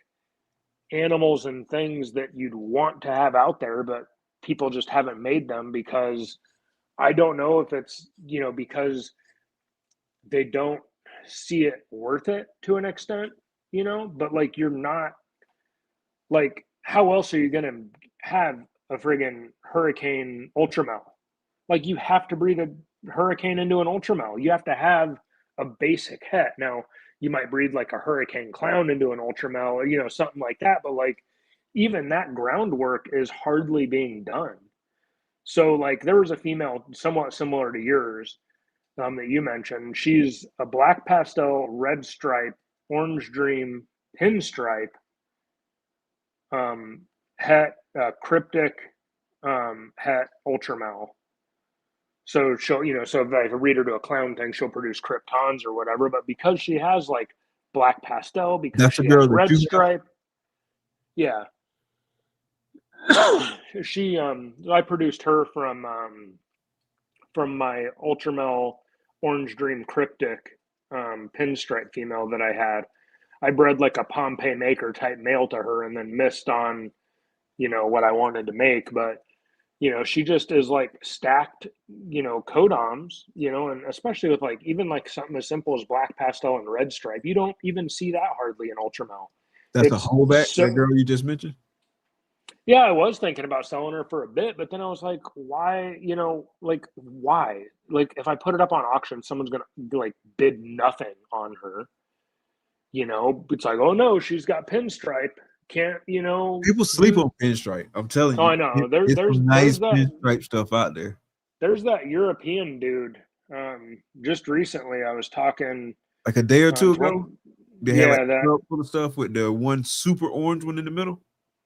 animals and things that you'd want to have out there, but people just haven't made them because I don't know if it's, you know, because they don't see it worth it to an extent, you know, but like you're not like, how else are you going to have a friggin' hurricane ultramel? Like you have to breed a hurricane into an ultramel. You have to have a basic het. Now you might breed like a hurricane clown into an ultramel or, you know, something like that. But like even that groundwork is hardly being done. So like there was a female somewhat similar to yours that you mentioned. She's a black pastel, red stripe, orange dream, pinstripe, het, cryptic, het ultramel. So she'll, you know, so if I read her to a clown thing, she'll produce kryptons or whatever. But because she has like black pastel, because she has red stripe, yeah. She, I produced her from my ultramel orange dream cryptic pinstripe female that I had. I bred like a Pompeii maker type male to her and then missed on, you know, what I wanted to make. But, you know, she just is like stacked, you know, codoms, you know, and especially with like, even like something as simple as black pastel and red stripe, you don't even see that hardly in ultramel. That's a holdback, that girl you just mentioned? Yeah, I was thinking about selling her for a bit, but then I was like, why, you know, like, why? Like, if I put it up on auction, someone's going to, like, bid nothing on her. You know, it's like, oh, no, she's got pinstripe. Can't, you know. People sleep on pinstripe. I'm telling you. Oh, I know. There's nice that, pinstripe stuff out there. There's that European dude. Just recently, I was talking. Like a day or two ago? They had like that full of stuff with the one super orange one in the middle.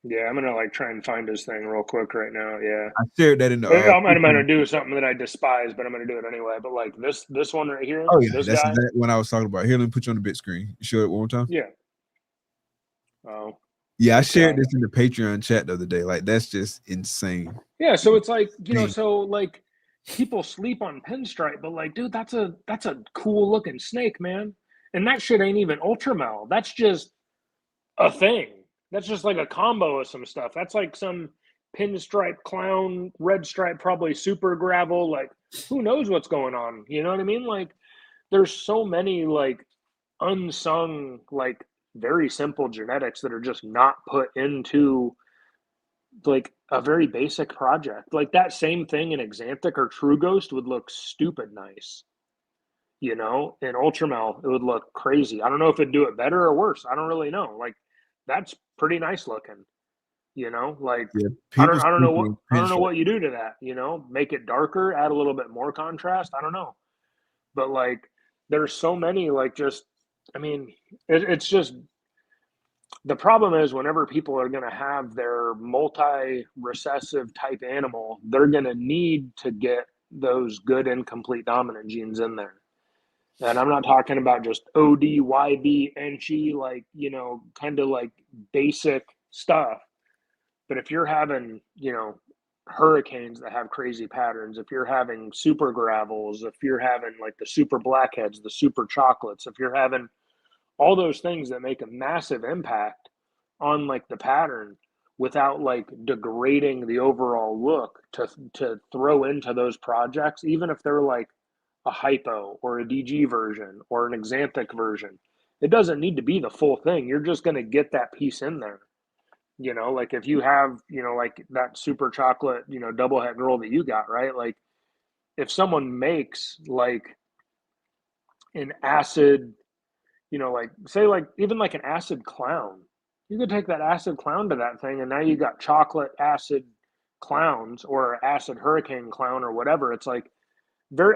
Yeah, I'm gonna like try and find his thing real quick right now. Yeah, I shared that in the. I'm gonna do something that I despise, but I'm gonna do it anyway. But like this one right here. Oh yeah, this that's guy, that one I was talking about. Here, let me put you on the big screen. You show it one more time. Yeah. Oh. Yeah, I shared this in the Patreon chat the other day. Like that's just insane. Yeah, so it's like, you know, so like people sleep on pinstripe, but like, dude, that's a cool looking snake, man. And that shit ain't even ultramel. That's just a thing. That's just like a combo of some stuff. That's like some pinstripe clown, red stripe, probably super gravel. Like, who knows what's going on? You know what I mean? Like, there's so many like unsung, like very simple genetics that are just not put into like a very basic project. Like that same thing in Xanthic or True Ghost would look stupid nice. You know, in ultramel, it would look crazy. I don't know if it'd do it better or worse. I don't really know. Like, that's pretty nice looking. You know, like yeah, I don't know what you do to that. You know, make it darker, add a little bit more contrast. I don't know, but like, there's so many. Like, just I mean, it's just the problem is whenever people are going to have their multi-recessive type animal, they're going to need to get those good incomplete dominant genes in there. And I'm not talking about just OD, YB, NG, like, you know, kind of like basic stuff. But if you're having, you know, hurricanes that have crazy patterns, if you're having super gravels, if you're having like the super blackheads, the super chocolates, if you're having all those things that make a massive impact on like the pattern without like degrading the overall look to throw into those projects, even if they're like a hypo or a DG version or an exanthic version. It doesn't need to be the full thing. You're just going to get that piece in there. You know, like if you have, you know, like that super chocolate, you know, double het girl that you got, right? Like if someone makes like an acid, you know, like say like even like an acid clown, you could take that acid clown to that thing and now you got chocolate acid clowns or acid hurricane clown or whatever. It's like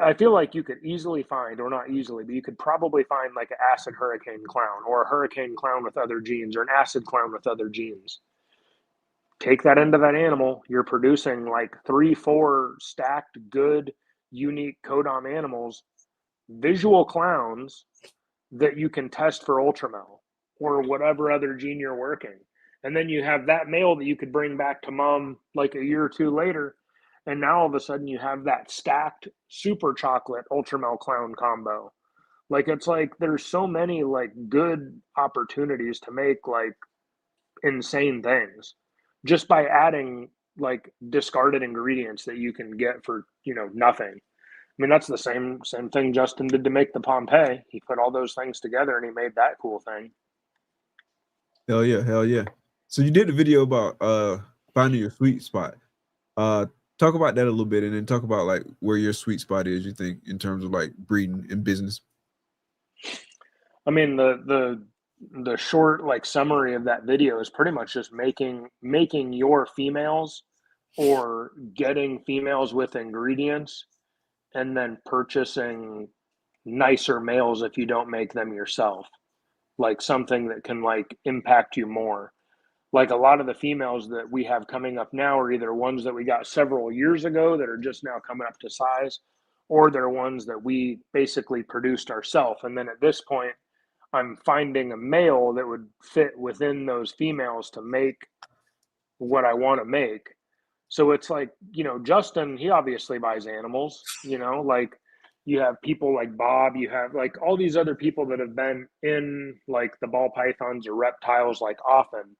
I feel like you could easily find, or not easily, but you could probably find like an acid hurricane clown or a hurricane clown with other genes or an acid clown with other genes. Take that into that animal, you're producing like 3-4 stacked good unique codom animals, visual clowns that you can test for ultramel or whatever other gene you're working. And then you have that male that you could bring back to mom like a year or two later. And now all of a sudden you have that stacked super chocolate ultramel clown combo. Like it's like there's so many like good opportunities to make like insane things just by adding like discarded ingredients that you can get for, you know, nothing. I mean, that's the same thing Justin did to make the Pompeii. He put all those things together and he made that cool thing. Hell yeah, hell yeah. So you did a video about finding your sweet spot. Talk about that a little bit and then talk about like where your sweet spot is, you think, in terms of like breeding and business. I mean, the short like summary of that video is pretty much just making your females or getting females with ingredients and then purchasing nicer males if you don't make them yourself, like something that can like impact you more. Like a lot of the females that we have coming up now are either ones that we got several years ago that are just now coming up to size, or they're ones that we basically produced ourselves. And then at this point, I'm finding a male that would fit within those females to make what I want to make. So it's like, you know, Justin, he obviously buys animals, you know, like you have people like Bob, you have like all these other people that have been in like the BallPythons or reptiles like often.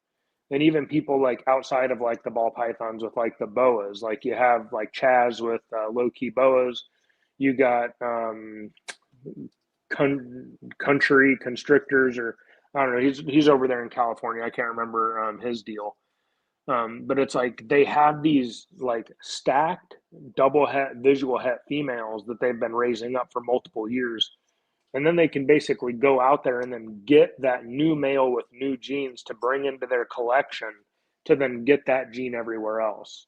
And even people like outside of like the BallPythons with like the boas, like you have like Chaz with low key boas. You got country constrictors, or I don't know. He's over there in California. I can't remember his deal. But it's like they have these like stacked double het visual het females that they've been raising up for multiple years. And then they can basically go out there and then get that new male with new genes to bring into their collection to then get that gene everywhere else.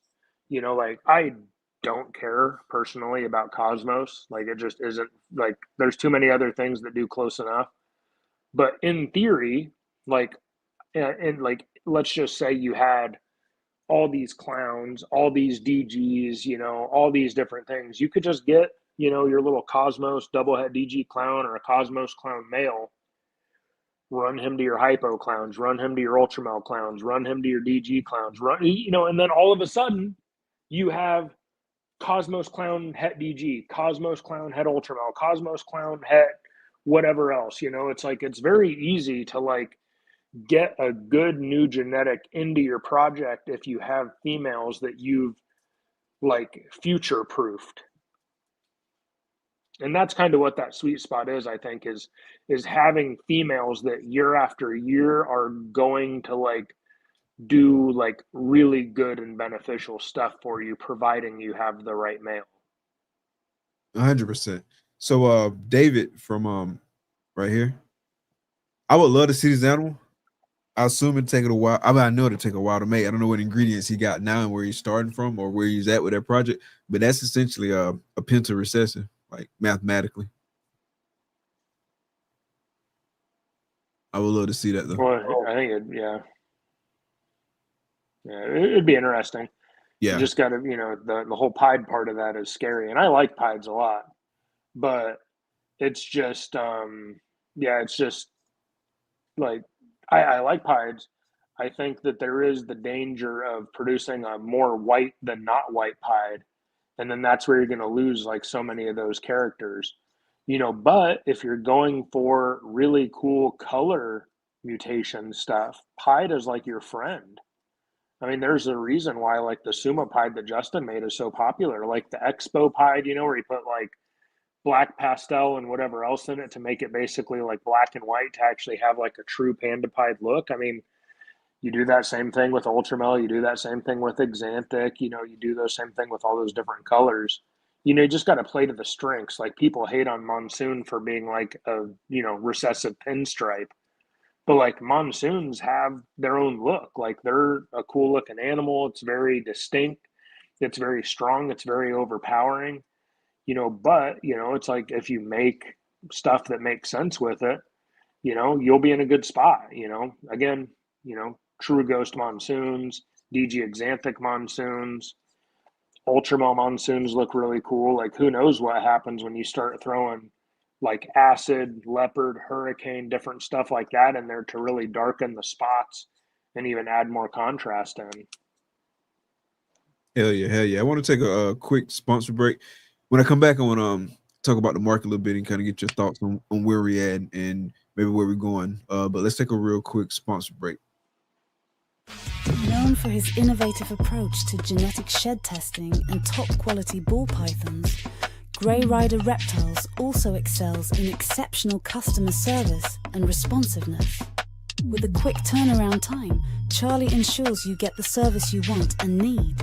You know, like I don't care personally about Cosmos. Like it just isn't, like there's too many other things that do close enough. But in theory, like, and like, let's just say you had all these clowns, all these DGs, you know, all these different things. You could just get, you know, your little Cosmos double het DG clown or a Cosmos clown male, run him to your hypo clowns, run him to your ultramel clowns, run him to your DG clowns, run, you know, and then all of a sudden you have Cosmos clown het DG, Cosmos clown het ultramel, Cosmos clown het whatever else. You know, it's like it's very easy to like get a good new genetic into your project if you have females that you've like future proofed. And that's kind of what that sweet spot is, I think, is having females that year after year are going to like do like really good and beneficial stuff for you, providing you have the right male. 100%. So David from right here, I would love to see this animal. I assume it'd take a while. I mean, I know it'll take a while to make. I don't know what ingredients he got now and where he's starting from or where he's at with that project, but that's essentially a penta recessive, like mathematically. I would love to see that though. Well, I think it'd be interesting. Yeah, You just got to, you know, the whole pied part of that is scary, and I like pieds a lot, but it's just, it's just like I like pieds. I think that there is the danger of producing a more white than not white pied, and then that's where you're going to lose like so many of those characters. But if you're going for really cool color mutation stuff, pied is like your friend. I mean, there's a reason why like the Suma pied that Justin made is so popular, like the Expo pied, where he put like black pastel and whatever else in it to make it basically like black and white to actually have like a true panda pied look. I mean, you do that same thing with Ultramel, you do that same thing with Exantic, you do the same thing with all those different colors. You just got to play to the strengths. Like people hate on Monsoon for being like a, recessive pinstripe. But like monsoons have their own look. Like they're a cool looking animal. It's very distinct. It's very strong. It's very overpowering. But it's like if you make stuff that makes sense with it, you'll be in a good spot. Again, True Ghost monsoons, DG Exanthic monsoons, Ultramel monsoons look really cool. Like who knows what happens when you start throwing like acid, leopard, hurricane, different stuff like that in there to really darken the spots and even add more contrast in. Hell yeah, hell yeah. I want to take a quick sponsor break. When I come back, I want to talk about the market a little bit and kind of get your thoughts on where we're at and maybe where we're going. But let's take a real quick sponsor break. Known for his innovative approach to genetic shed testing and top quality ball pythons, Grey Rider Reptiles also excels in exceptional customer service and responsiveness. With a quick turnaround time, Charlie ensures you get the service you want and need.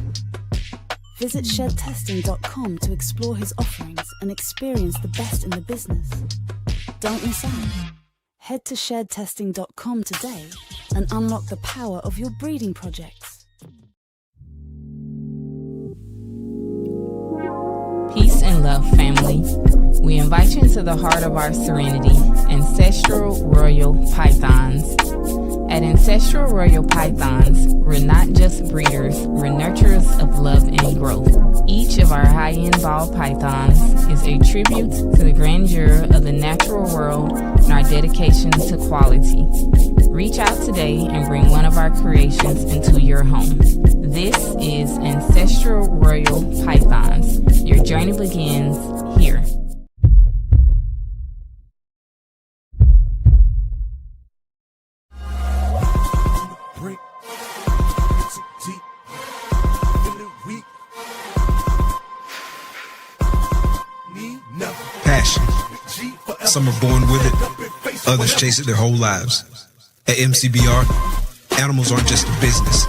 Visit shedtesting.com to explore his offerings and experience the best in the business. Don't miss out. Head to shedtesting.com today and unlock the power of your breeding projects. Peace and love, family. We invite you into the heart of our serenity, Ancestral Royal Pythons. At Ancestral Royal Pythons, we're not just breeders, we're nurturers of love and growth. Each of our high-end ball pythons is a tribute to the grandeur of the natural world and our dedication to quality. Reach out today and bring one of our creations into your home. This is Ancestral Royal Pythons. Your journey begins here. Passion. Some are born with it, others chase it their whole lives. At MCBR, animals aren't just a business,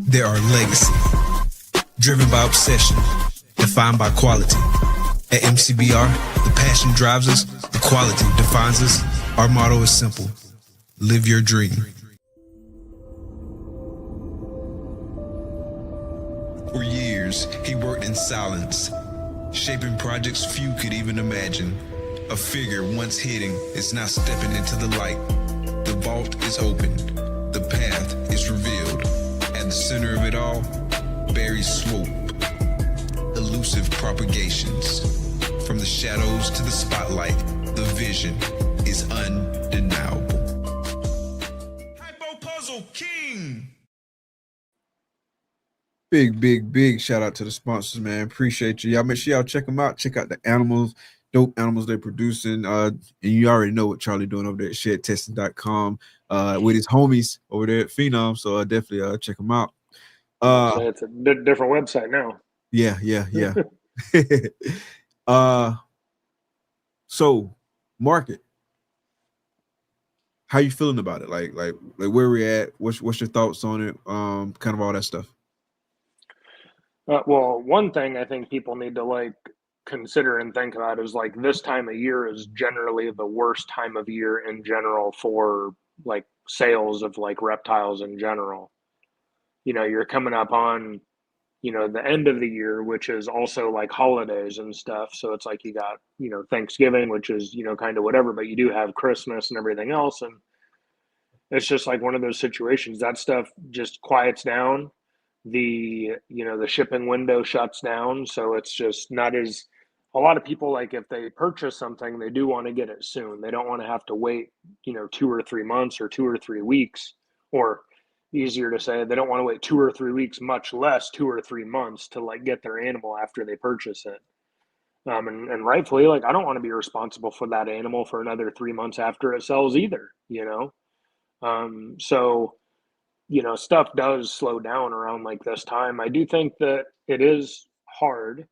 they're our legacy. Driven by obsession, defined by quality. At MCBR, the passion drives us, the quality defines us. Our motto is simple: live your dream. For years, he worked in silence, shaping projects few could even imagine. A figure once hidden is now stepping into the light. The vault is opened, the path is revealed. At the center of it all, Barry Swope. Elusive Propagations. From the shadows to the spotlight, the vision is undeniable. Hypo Puzzle King! Big shout out to the sponsors, man. Appreciate you. Y'all make sure y'all check them out. Check out the animals, dope animals they're producing. And you already know what Charlie doing over there at shedtesting.com with his homies over there at Phenom. So definitely check them out. So it's a different website now. Yeah. So market. How you feeling about it? Like where we're at? What's your thoughts on it? Kind of all that stuff. Well, one thing I think people need to like consider and think about is like this time of year is generally the worst time of year in general for like sales of like reptiles in general. You're coming up on, the end of the year, which is also like holidays and stuff. So it's like you got, Thanksgiving, which is, kind of whatever, but you do have Christmas and everything else. And it's just like one of those situations that stuff just quiets down. The shipping window shuts down, so it's just not as a lot of people, like if they purchase something, they do want to get it soon. They don't want to have to wait 2 or 3 months or 2 or 3 weeks, or easier to say, they don't want to wait 2 or 3 weeks, much less 2 or 3 months to like get their animal after they purchase it. And rightfully, like, I don't want to be responsible for that animal for another 3 months after it sells either, you know? So, you know, stuff does slow down around like this time. I do think that it is hard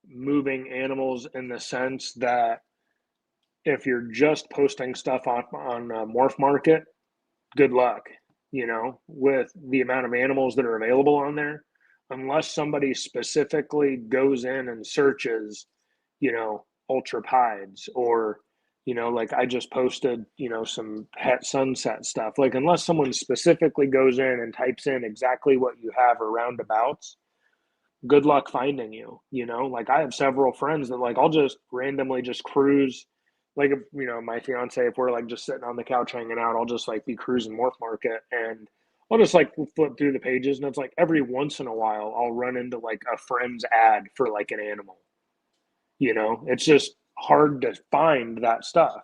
moving animals in the sense that if you're just posting stuff on Morph Market, good luck, you know, with the amount of animals that are available on there, unless somebody specifically goes in and searches, you know, ultra pieds, or, you know, like I just posted, you know, some het sunset stuff. Like, unless someone specifically goes in and types in exactly what you have or roundabouts, good luck finding you, you know? Like, I have several friends that, like, I'll just randomly just cruise. Like, if, you know, my fiance, if we're like just sitting on the couch hanging out, I'll just like be cruising Morph Market, and I'll just like flip through the pages, and it's like every once in a while I'll run into like a friend's ad for like an animal. You know, it's just hard to find that stuff.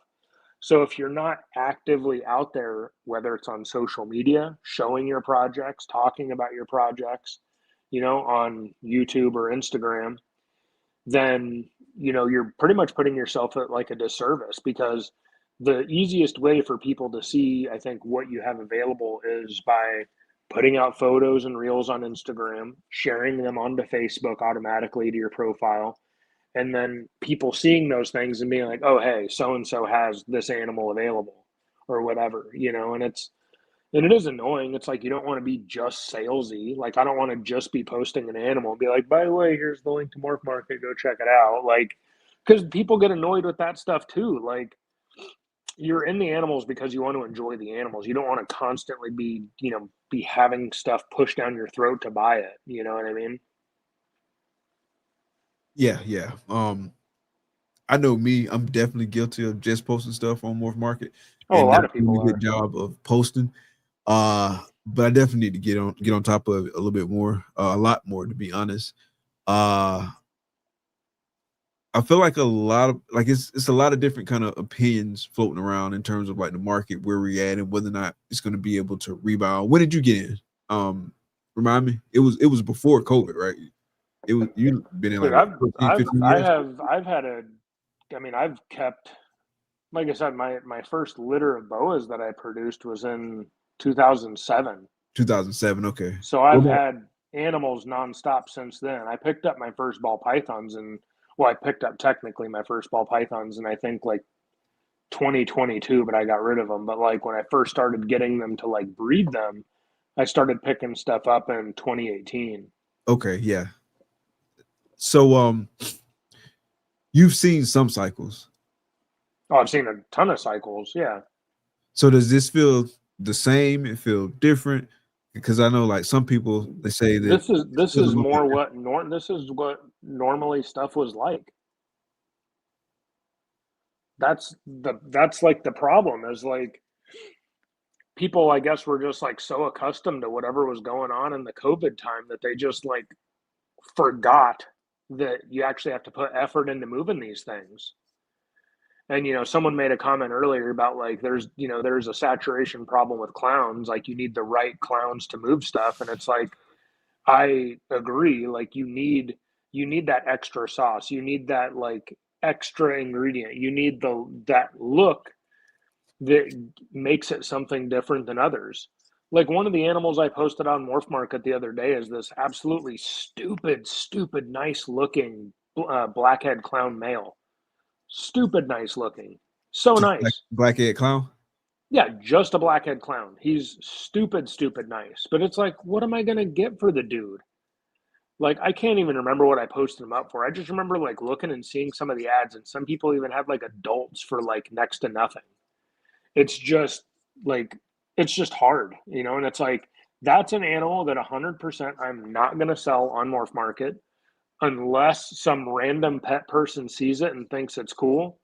So if you're not actively out there, whether it's on social media, showing your projects, talking about your projects, you know, on YouTube or Instagram, then, you know, you're pretty much putting yourself at like a disservice, because the easiest way for people to see, I think, what you have available is by putting out photos and reels on Instagram, sharing them onto Facebook automatically to your profile, and then people seeing those things and being like, oh, hey, so and so has this animal available or whatever, you know. And it is annoying. It's like, you don't want to be just salesy. Like, I don't want to just be posting an animal and be like, by the way, here's the link to Morph Market, go check it out. Like, because people get annoyed with that stuff too. Like, you're in the animals because you want to enjoy the animals. You don't want to constantly be, you know, be having stuff pushed down your throat to buy it. You know what I mean? Yeah, yeah. I know me, I'm definitely guilty of just posting stuff on Morph Market Oh, a and lot not of doing people a good are. job of posting. But I definitely need to get on top of it a little bit more, a lot more, to be honest. I feel like a lot of like it's a lot of different kind of opinions floating around in terms of like the market, where we're at, and whether or not it's going to be able to rebound. When did you get in? Remind me. It was before COVID, right? It was, you've been in like Dude, what, 14, 15 years? I've had a, I mean, I've kept, like I said, my first litter of boas that I produced was in 2007. 2007. Okay. So What I've about had animals nonstop since then. I picked up my first ball pythons, and well, I picked up technically my first ball pythons and I think like 2022, but I got rid of them. But like when I first started getting them to like breed them, I started picking stuff up in 2018. okay, yeah. So you've seen some cycles. Oh, I've seen a ton of cycles. Yeah. So does this feel the same? It feel different? Because I know like some people they say that it This feels a is little bit more different. this is what normally stuff was like. That's like the problem is like people, I guess, were just like so accustomed to whatever was going on in the COVID time that they just like forgot that you actually have to put effort into moving these things. And you know, someone made a comment earlier about like there's a saturation problem with clowns. Like, you need the right clowns to move stuff, and it's like, I agree. Like, you need that extra sauce. You need that like extra ingredient. You need that look that makes it something different than others. Like, one of the animals I posted on Morph Market the other day is this absolutely stupid, nice looking blackhead clown male. Stupid nice looking. So Just like nice. black-head clown. Yeah, just a blackhead clown. He's stupid nice. But it's like, what am I going to get for the dude? Like, I can't even remember what I posted him up for. I just remember like looking and seeing some of the ads, and some people even had like adults for like next to nothing. It's just like, it's just hard, you know? And it's like, that's an animal that 100% I'm not going to sell on Morph Market unless some random pet person sees it and thinks it's cool.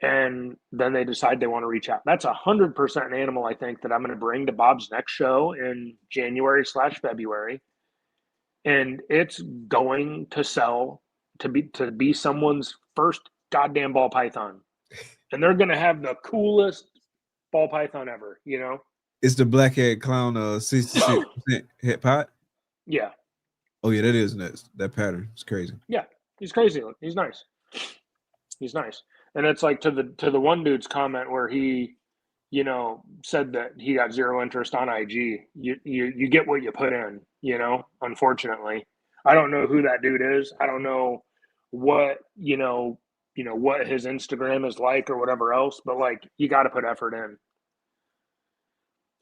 And then they decide they want to reach out. That's 100% an animal, I think, that I'm going to bring to Bob's next show in January/February. And it's going to sell to be someone's first goddamn ball python. And they're going to have the coolest ball python ever, you know? It's the black-head clown 66% head pot. Yeah. Oh yeah, that is nuts. That pattern is crazy. Yeah. He's crazy. He's nice. He's nice. And it's like to the one dude's comment where he, you know, said that he got zero interest on IG. You get what you put in, you know, unfortunately. I don't know who that dude is. I don't know what, what his Instagram is like or whatever else, but like you got to put effort in.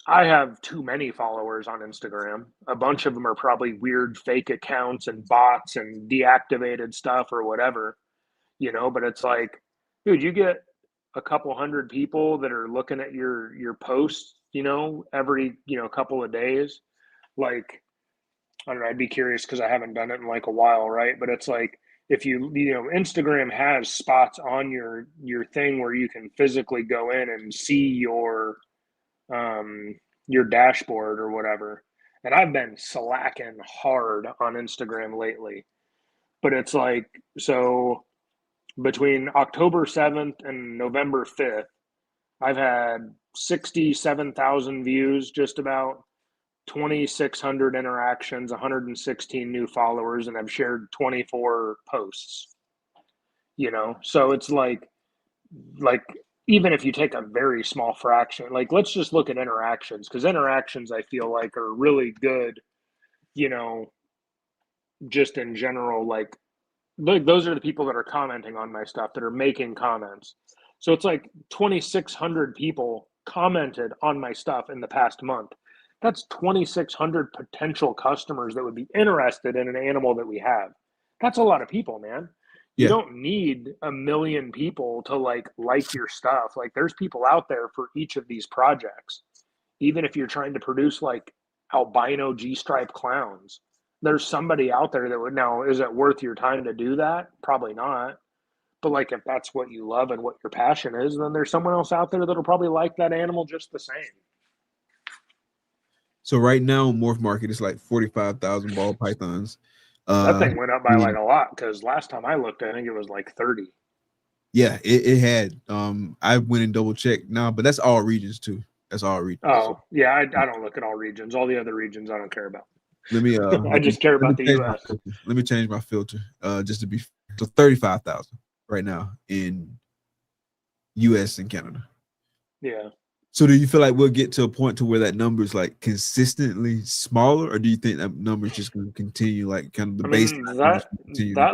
I have too many followers on Instagram. A bunch of them are probably weird fake accounts and bots and deactivated stuff or whatever, you know, but it's like, dude, you get a couple hundred people that are looking at your posts, you know, every, couple of days. Like, I don't know, I'd be curious because I haven't done it in like a while, right? But it's like, if Instagram has spots on your thing where you can physically go in and see your dashboard or whatever. And I've been slacking hard on Instagram lately, but it's like, so between October 7th and November 5th, I've had 67,000 views, just about 2,600 interactions, 116 new followers, and I've shared 24 posts, so it's like even if you take a very small fraction, like let's just look at interactions, because interactions I feel like are really good, just in general, like those are the people that are commenting on my stuff, that are making comments. So it's like 2,600 people commented on my stuff in the past month. That's 2,600 potential customers that would be interested in an animal that we have. That's a lot of people, man. You don't need 1 million people to like your stuff. Like there's people out there for each of these projects. Even if you're trying to produce like albino G-stripe clowns, there's somebody out there that would. Now, is it worth your time to do that? Probably not. But like if that's what you love and what your passion is, then there's someone else out there that'll probably like that animal just the same. So right now, Morph Market is like 45,000 ball pythons. That thing went up by like a lot, because last time I looked, I think it was like 30. Yeah, it had. I went and double checked now, but that's all regions too. That's all regions. Oh, yeah, I don't look at all regions. All the other regions I don't care about. Let me. I just care about the U.S. Let me change my filter. Just to be so 35,000 right now in U.S. and Canada. Yeah. So do you feel like we'll get to a point to where that number is like consistently smaller, or do you think that number is just going to continue, like kind of the base? That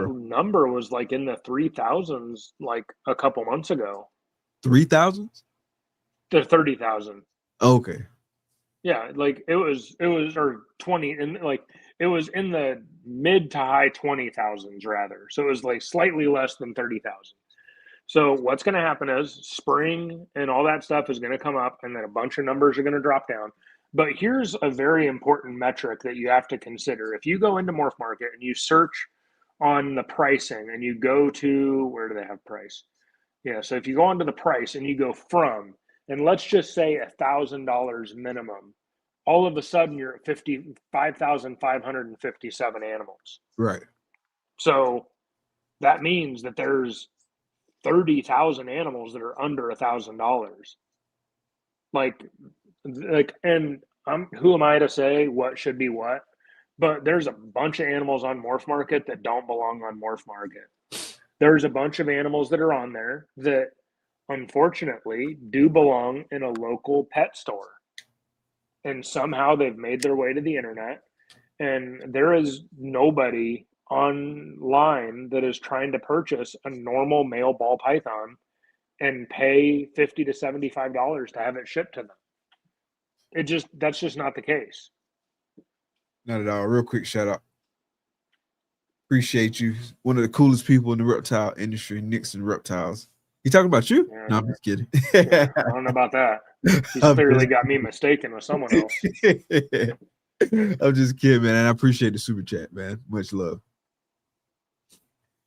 number was like in the 3,000s like a couple months ago. 3,000? The 30,000. Okay. Yeah, like it was or 20, and like it was in the mid to high 20,000s rather. So it was like slightly less than 30,000. So what's going to happen is spring and all that stuff is going to come up, and then a bunch of numbers are going to drop down. But here's a very important metric that you have to consider. If you go into Morph Market and you search on the pricing and you go to, where do they have price? Yeah, so if you go onto the price and you go from, and let's just say $1,000 minimum, all of a sudden you're at 5,557 animals. Right. So that means that there's 30,000 animals that are under $1,000. Like, and who am I to say what should be what? But there's a bunch of animals on Morph Market that don't belong on Morph Market. There's a bunch of animals that are on there that unfortunately do belong in a local pet store. And somehow they've made their way to the internet, and there is nobody online that is trying to purchase a normal male ball python and pay $50 to $75 to have it shipped to them. That's just not the case. Not at all. Real quick shout out. Appreciate you. One of the coolest people in the reptile industry, Nixon Reptiles. He talking about you? Yeah. No, I'm just kidding. Yeah, I don't know about that. He's clearly got me mistaken with someone else. I'm just kidding, man. And I appreciate the super chat, man. Much love.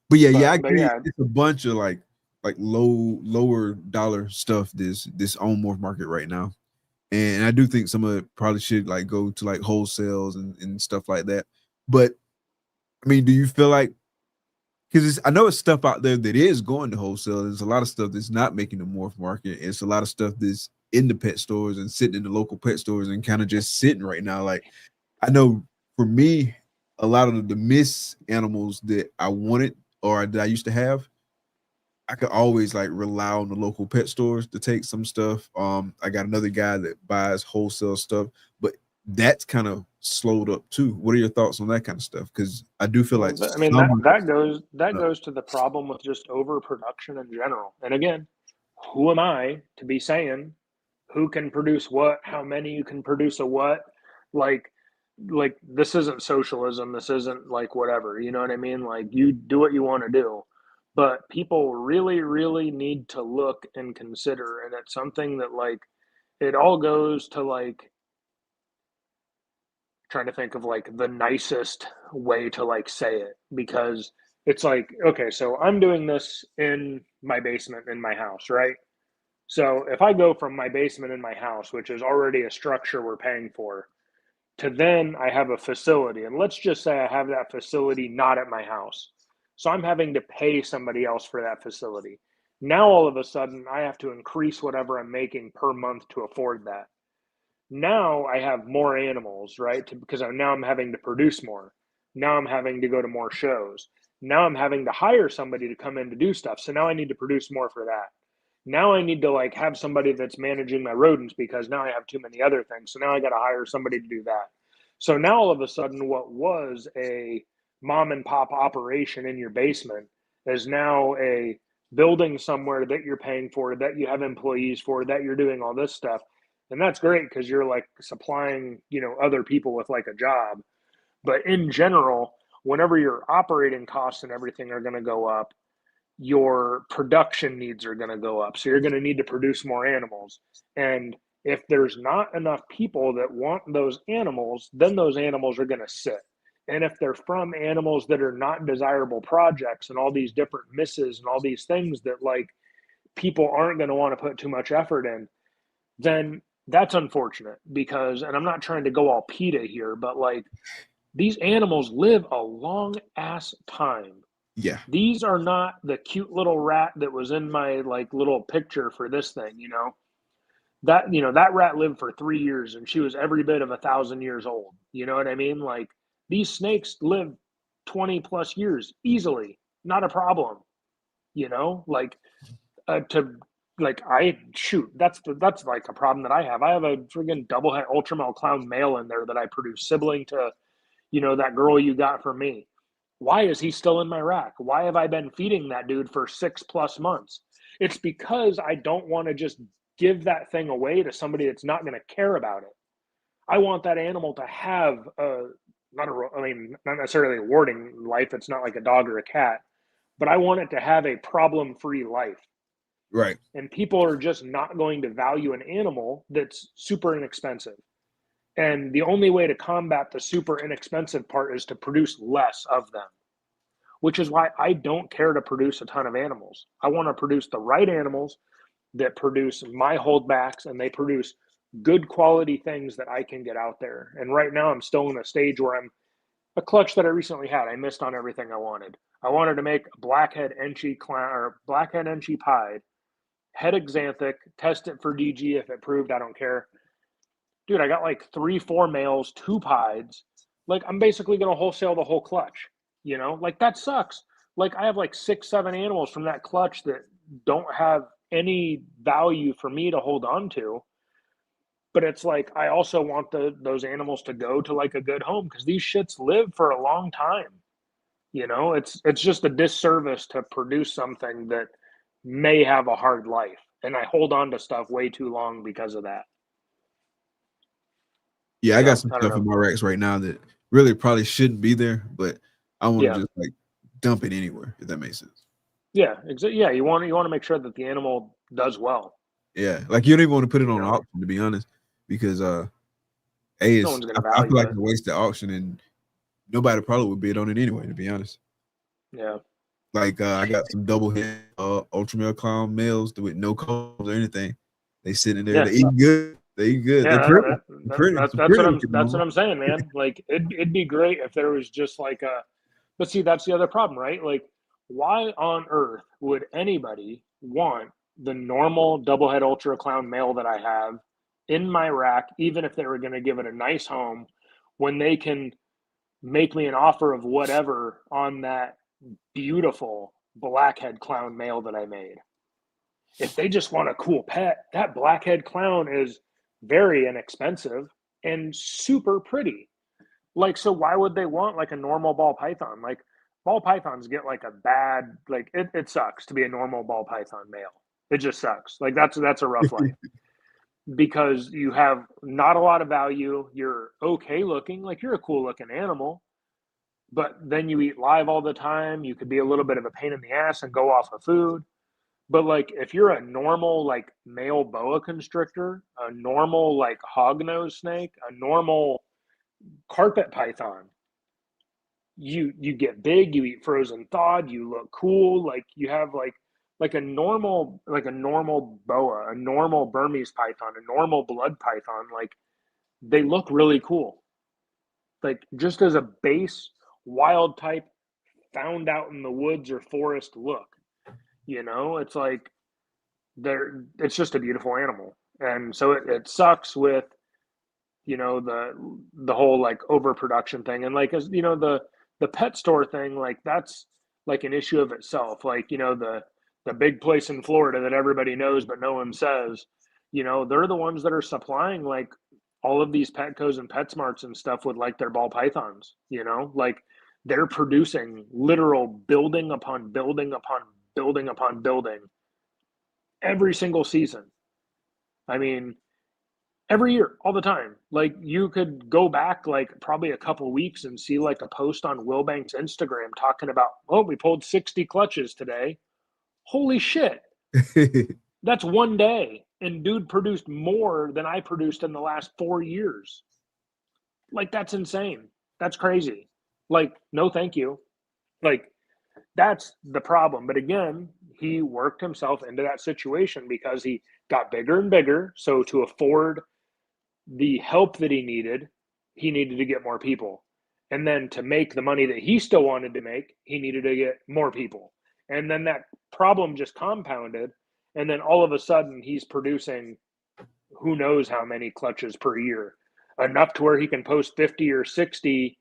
But I agree. Yeah. It's a bunch of like lower dollar stuff this on Morph Market right now. And I do think some of it probably should like go to like wholesales and stuff like that. But I mean, do you feel like, because I know it's stuff out there that is going to wholesale. There's a lot of stuff that's not making the Morph Market. It's a lot of stuff that's in the pet stores and sitting in the local pet stores and kind of just sitting right now. Like, I know for me, a lot of the miss animals that I wanted or that I used to have, I could always like rely on the local pet stores to take some stuff. I got another guy that buys wholesale stuff, but that's kind of slowed up too. What are your thoughts on that kind of stuff? Because I do feel like I mean, that goes to the problem with just overproduction in general. And again, who am I to be saying who can produce what, how many you can produce a what? Like this isn't socialism. This isn't like whatever. You know what I mean? Like, you do what you want to do. But people really, really need to look and consider, and it's something that, like, it all goes to, like, trying to think of like the nicest way to like say it, because it's like, okay, so I'm doing this in my basement in my house, right? So if I go from my basement in my house, which is already a structure we're paying for, to then I have a facility, and let's just say I have that facility not at my house. So I'm having to pay somebody else for that facility. Now all of a sudden I have to increase whatever I'm making per month to afford that. Now I have more animals, right? Because now I'm having to produce more. Now I'm having to go to more shows. Now I'm having to hire somebody to come in to do stuff. So now I need to produce more for that. Now I need to like have somebody that's managing my rodents, because now I have too many other things. So now I got to hire somebody to do that. So now all of a sudden what was a mom and pop operation in your basement is now a building somewhere that you're paying for, that you have employees for, that you're doing all this stuff. And that's great because you're like supplying, you know, other people with like a job. But in general, whenever your operating costs and everything are going to go up, your production needs are going to go up. So you're going to need to produce more animals. And if there's not enough people that want those animals, then those animals are going to sit. And if they're from animals that are not desirable projects and all these different misses and all these things that like people aren't going to want to put too much effort in, then that's unfortunate. Because, and I'm not trying to go all PETA here, but like these animals live a long ass time. Yeah. These are not the cute little rat that was in my like little picture for this thing, you know. That rat lived for 3 years and she was every bit of 1,000 years old. You know what I mean? Like, these snakes live 20 plus years easily, not a problem. You know, like that's like a problem that I have. I have a friggin' double head ultra male clown male in there that I produce, sibling to, you know, that girl you got from me. Why is he still in my rack? Why have I been feeding that dude for 6+ months? It's because I don't want to just give that thing away to somebody that's not going to care about it. I want that animal to have not necessarily a rewarding life. It's not like a dog or a cat, but I want it to have a problem-free life. Right. And people are just not going to value an animal that's super inexpensive. And the only way to combat the super inexpensive part is to produce less of them, which is why I don't care to produce a ton of animals. I want to produce the right animals that produce my holdbacks, and they produce good quality things that I can get out there. And right now I'm still in a stage where I'm a clutch that I recently had. I missed on everything I wanted. I wanted to make a blackhead Enchi clown or blackhead Enchi pied, head exanthic, test it for DG. If it proved, I don't care. Dude, I got like 3-4 males, 2 pieds. Like, I'm basically going to wholesale the whole clutch, you know? Like, that sucks. Like, I have like 6-7 animals from that clutch that don't have any value for me to hold on to. But it's like, I also want those animals to go to like a good home, because these shits live for a long time. You know, it's just a disservice to produce something that may have a hard life. And I hold on to stuff way too long because of that. Yeah, I got some I don't stuff know. in my racks right now that really probably shouldn't be there, but I want to just like dump it anywhere, if that makes sense. Yeah, exactly. Yeah, you want to make sure that the animal does well. Yeah, like you don't even want to put it on know? auction, to be honest, because No one's gonna I feel value like it. it's a waste of auction, and nobody probably would bid on it anyway, to be honest. Yeah. Like I got some double head ultra male clown males with no combs or anything. They sitting there, they eat good. They eat good. Yeah, They're pretty. that's what I'm saying, man. Like, it'd be great if there was just like a, but see, that's the other problem, right? Like, why on earth would anybody want the normal double head ultra clown male that I have in my rack, even if they were going to give it a nice home, when they can make me an offer of whatever on that beautiful blackhead clown male that I made. If they just want a cool pet, that blackhead clown is very inexpensive and super pretty. Like, so why would they want like a normal ball python? Like, ball pythons get like a bad, like it sucks to be a normal ball python male. It just sucks. Like that's a rough life because you have not a lot of value. You're okay looking, like you're a cool looking animal, but then you eat live all the time. You could be a little bit of a pain in the ass and go off of food. But like if you're a normal like male boa constrictor, a normal like hognose snake, a normal carpet python, you get big, you eat frozen thawed, you look cool, like you have like a normal boa, a normal Burmese python, a normal blood python, like they look really cool. Like just as a base wild type found out in the woods or forest look. You know, it's like it's just a beautiful animal. And so it sucks with, you know, the whole like overproduction thing. And like, as you know, the pet store thing, like that's like an issue of itself. Like, you know, the big place in Florida that everybody knows, but no one says, you know, they're the ones that are supplying like all of these Petcos and PetSmarts and stuff with like their ball pythons, you know, like they're producing literal building upon building upon building upon building every single season. I mean, every year, all the time. Like you could go back like probably a couple weeks and see like a post on Wilbank's Instagram talking about, oh, we pulled 60 clutches today. Holy shit. That's one day. And dude produced more than I produced in the last 4 years. Like that's insane. That's crazy. Like, no, thank you. Like, that's the problem. But again, he worked himself into that situation because he got bigger and bigger. So to afford the help that he needed to get more people. And then to make the money that he still wanted to make, he needed to get more people. And then that problem just compounded. And then all of a sudden he's producing who knows how many clutches per year, enough to where he can post 50 or 60,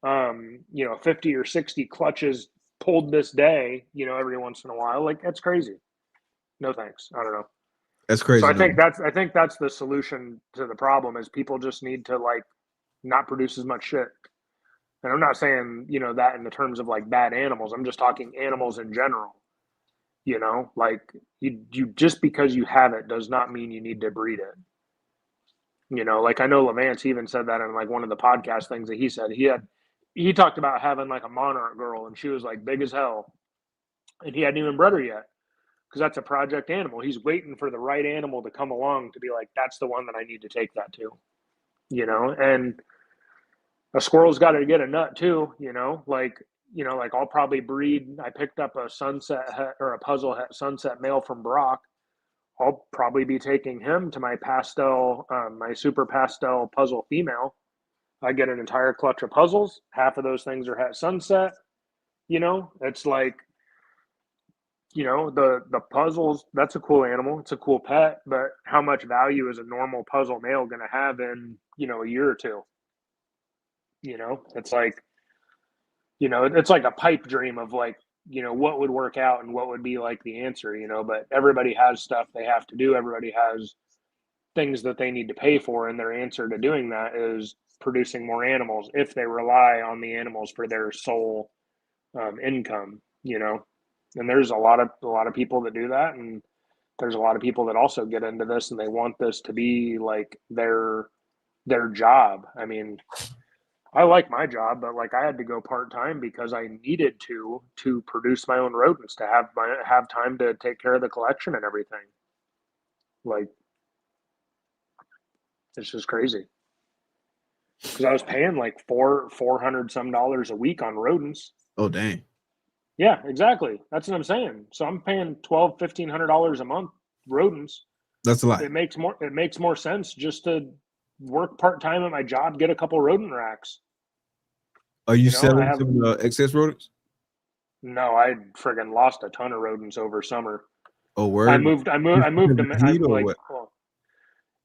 50 or 60 clutches pulled this day, you know, every once in a while. Like that's crazy. No thanks. I don't know. That's crazy. So I think that's the solution to the problem is people just need to like not produce as much shit. And I'm not saying, you know, that in the terms of like bad animals. I'm just talking animals in general. You know, like you just because you have it does not mean you need to breed it. You know, like I know Levance even said that in like one of the podcast things that he said. He talked about having like a monarch girl and she was like big as hell. And he hadn't even bred her yet. Because that's a project animal. He's waiting for the right animal to come along to be like, that's the one that I need to take that to, you know. And a squirrel's got to get a nut too, you know. Like I'll probably breed. I picked up a sunset or a puzzle sunset male from Brock. I'll probably be taking him to my pastel, my super pastel puzzle female. I get an entire clutch of puzzles. Half of those things are het sunset. You know, it's like, you know, the puzzles, that's a cool animal. It's a cool pet, but how much value is a normal puzzle male going to have in, you know, a year or two? You know, it's like, you know, it's like a pipe dream of like, you know, what would work out and what would be like the answer, you know, but everybody has stuff they have to do. Everybody has things that they need to pay for. And their answer to doing that is producing more animals if they rely on the animals for their sole income, you know. And there's a lot of people that do that, and there's a lot of people that also get into this and they want this to be like their job. I mean, I like my job, but like I had to go part-time because I needed to produce my own rodents, to have time to take care of the collection and everything. Like it's just crazy. Because I was paying like $400 some a week on rodents. Oh dang. Yeah, exactly. That's what I'm saying. So I'm paying $1,500 a month rodents. That's a lot. It makes more sense just to work part-time at my job, get a couple rodent racks. Are you selling some excess rodents? No, I friggin' lost a ton of rodents over summer. Oh, word. I moved them. Like,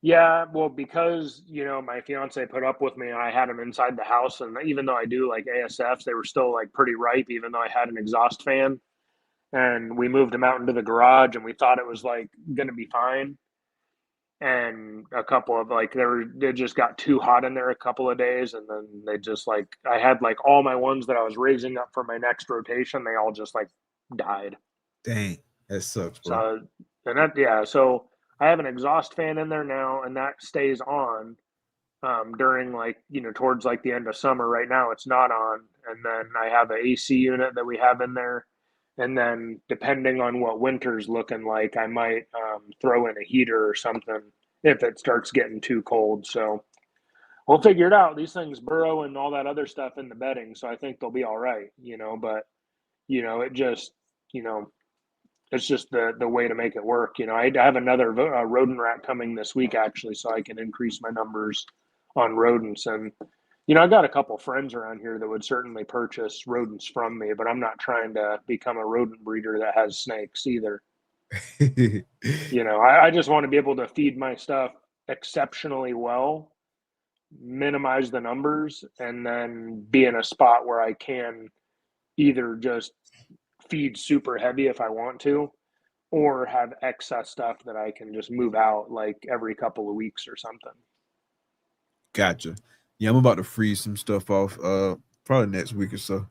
Yeah, well, because my fiance put up with me, I had them inside the house, and even though I do like ASFs, they were still like pretty ripe, even though I had an exhaust fan. And we moved them out into the garage, and we thought it was like going to be fine. And a couple of like they just got too hot in there a couple of days, and then they just like I had like all my ones that I was raising up for my next rotation, they all just like died. Dang, that sucks, bro. So and that yeah, so I have an exhaust fan in there now, and that stays on during like towards like the end of summer. Right now it's not on, and then I have an AC unit that we have in there, and then depending on what winter's looking like, I might throw in a heater or something if it starts getting too cold. So we'll figure it out. These things burrow and all that other stuff in the bedding, so I think they'll be all right. But it just it's just the way to make it work. I have another rodent rat coming this week actually, so I can increase my numbers on rodents. And I got a couple friends around here that would certainly purchase rodents from me, but I'm not trying to become a rodent breeder that has snakes either. I just want to be able to feed my stuff exceptionally well, minimize the numbers, and then be in a spot where I can either just feed super heavy if I want to, or have excess stuff that I can just move out like every couple of weeks or something. Gotcha. Yeah, I'm about to freeze some stuff off probably next week or so.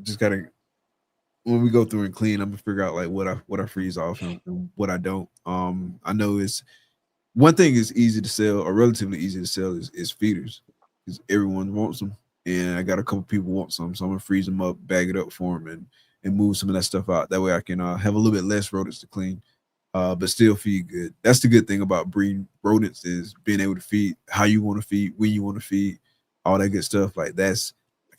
Just gotta, when we go through and clean, I'm gonna figure out like what I freeze off and what I don't. I know it's one thing is easy to sell or relatively easy to sell is feeders, because everyone wants them, and I got a couple people want some, so I'm gonna freeze them up, bag it up for them, and move some of that stuff out. That way I can have a little bit less rodents to clean, but still feed good. That's the good thing about breeding rodents, is being able to feed how you want to feed, when you want to feed, all that good stuff. Like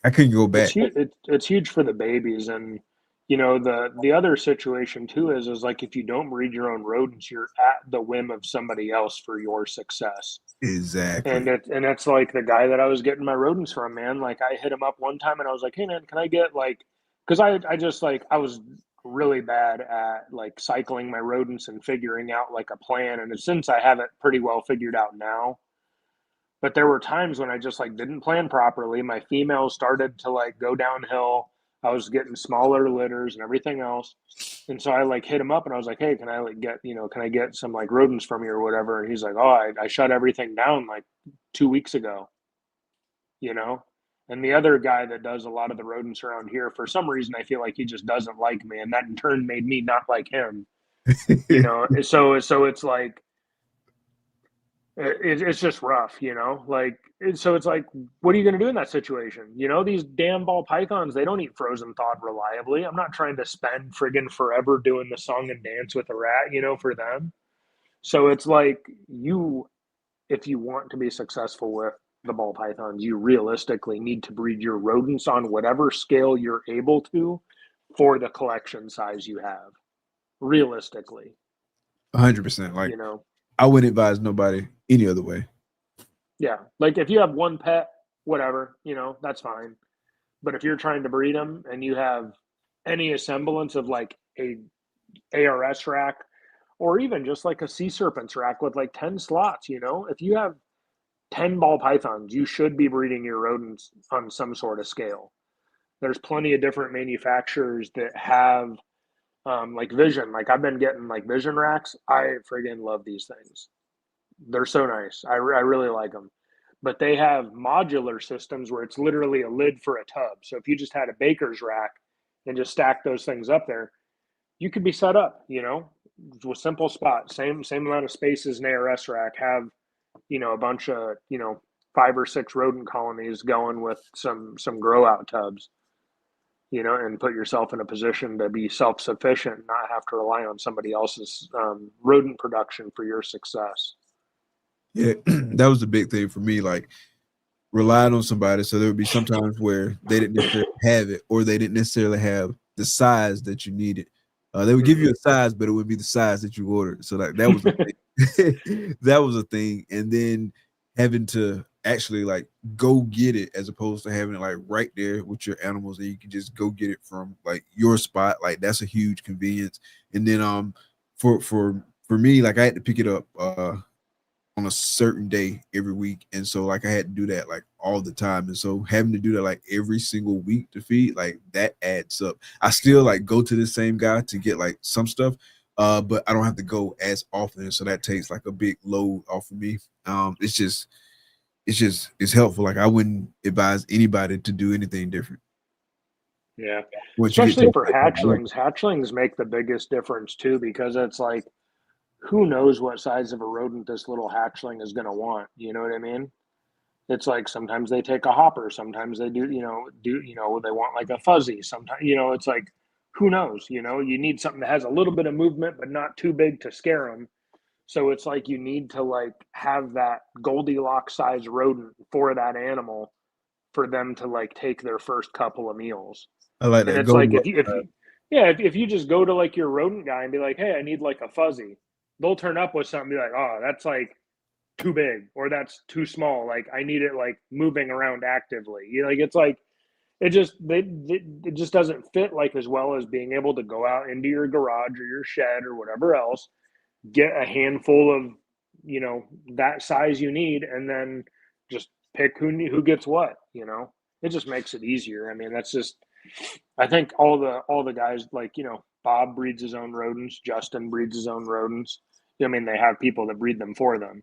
I couldn't go back. It's huge for the babies. And the other situation too is like if you don't breed your own rodents, you're at the whim of somebody else for your success. Exactly. And it's like the guy that I was getting my rodents from, man. Like I hit him up one time and I was like, hey man, can I get like, because I just like I was really bad at like cycling my rodents and figuring out like a plan. And since I have it pretty well figured out now, but there were times when I just like didn't plan properly. My females started to like go downhill. I was getting smaller litters and everything else. And so I like hit him up and I was like, hey, can I like get, can I get some like rodents from you or whatever? And he's like, oh, I shut everything down like 2 weeks ago, And the other guy that does a lot of the rodents around here, for some reason, I feel like he just doesn't like me. And that in turn made me not like him, So it's like, it's just rough, like, so it's like, what are you going to do in that situation? These damn ball pythons, they don't eat frozen thawed reliably. I'm not trying to spend friggin' forever doing the song and dance with a rat, for them. So it's like if you want to be successful with the ball pythons, you realistically need to breed your rodents on whatever scale you're able to for the collection size you have, realistically. 100%. Like, I wouldn't advise nobody any other way. Yeah. Like if you have one pet, whatever, that's fine. But if you're trying to breed them and you have any semblance of like a ARS rack, or even just like a sea serpents rack with like 10 slots, if you have 10 ball pythons, you should be breeding your rodents on some sort of scale. There's plenty of different manufacturers that have like vision. Like I've been getting like vision racks. I friggin' love these things. They're so nice. I really like them. But they have modular systems where it's literally a lid for a tub. So if you just had a baker's rack and just stack those things up there, you could be set up, with simple spots. Same amount of space as an ARS rack. Have, a bunch of, 5 or 6 rodent colonies going with some grow out tubs, and put yourself in a position to be self-sufficient and not have to rely on somebody else's rodent production for your success. Yeah, that was the big thing for me, like relying on somebody. So there would be sometimes where they didn't necessarily have it, or they didn't necessarily have the size that you needed. They would give you a size, but it would be the size that you ordered. So like that was a thing. That was a thing. And then having to actually like go get it, as opposed to having it like right there with your animals, and you can just go get it from like your spot. Like that's a huge convenience. And then for me, like I had to pick it up on a certain day every week. And so like I had to do that like all the time. And so having to do that like every single week to feed, like that adds up. I still like go to the same guy to get like some stuff, but I don't have to go as often. And so that takes like a big load off of me. It's helpful. Like I wouldn't advise anybody to do anything different. Yeah. Once you get Especially to for hatchlings. Hatchlings make the biggest difference too, because it's like, who knows what size of a rodent this little hatchling is going to want. You know what I mean? It's like sometimes they take a hopper, sometimes they do, they want like a fuzzy. Sometimes, it's like, who knows? You need something that has a little bit of movement, but not too big to scare them. So it's like you need to like have that Goldilocks size rodent for that animal for them to like take their first couple of meals. I like And that. it's like if you just go to like your rodent guy and be like, hey, I need like a fuzzy, they'll turn up with something and be like, oh, that's like too big or that's too small. Like I need it like moving around actively. Like it's like it just doesn't fit like as well as being able to go out into your garage or your shed or whatever else, get a handful of that size you need, and then just pick who gets what. It just makes it easier. I mean, that's just, I think all the guys like Bob breeds his own rodents, Justin breeds his own rodents. I mean, they have people that breed them for them,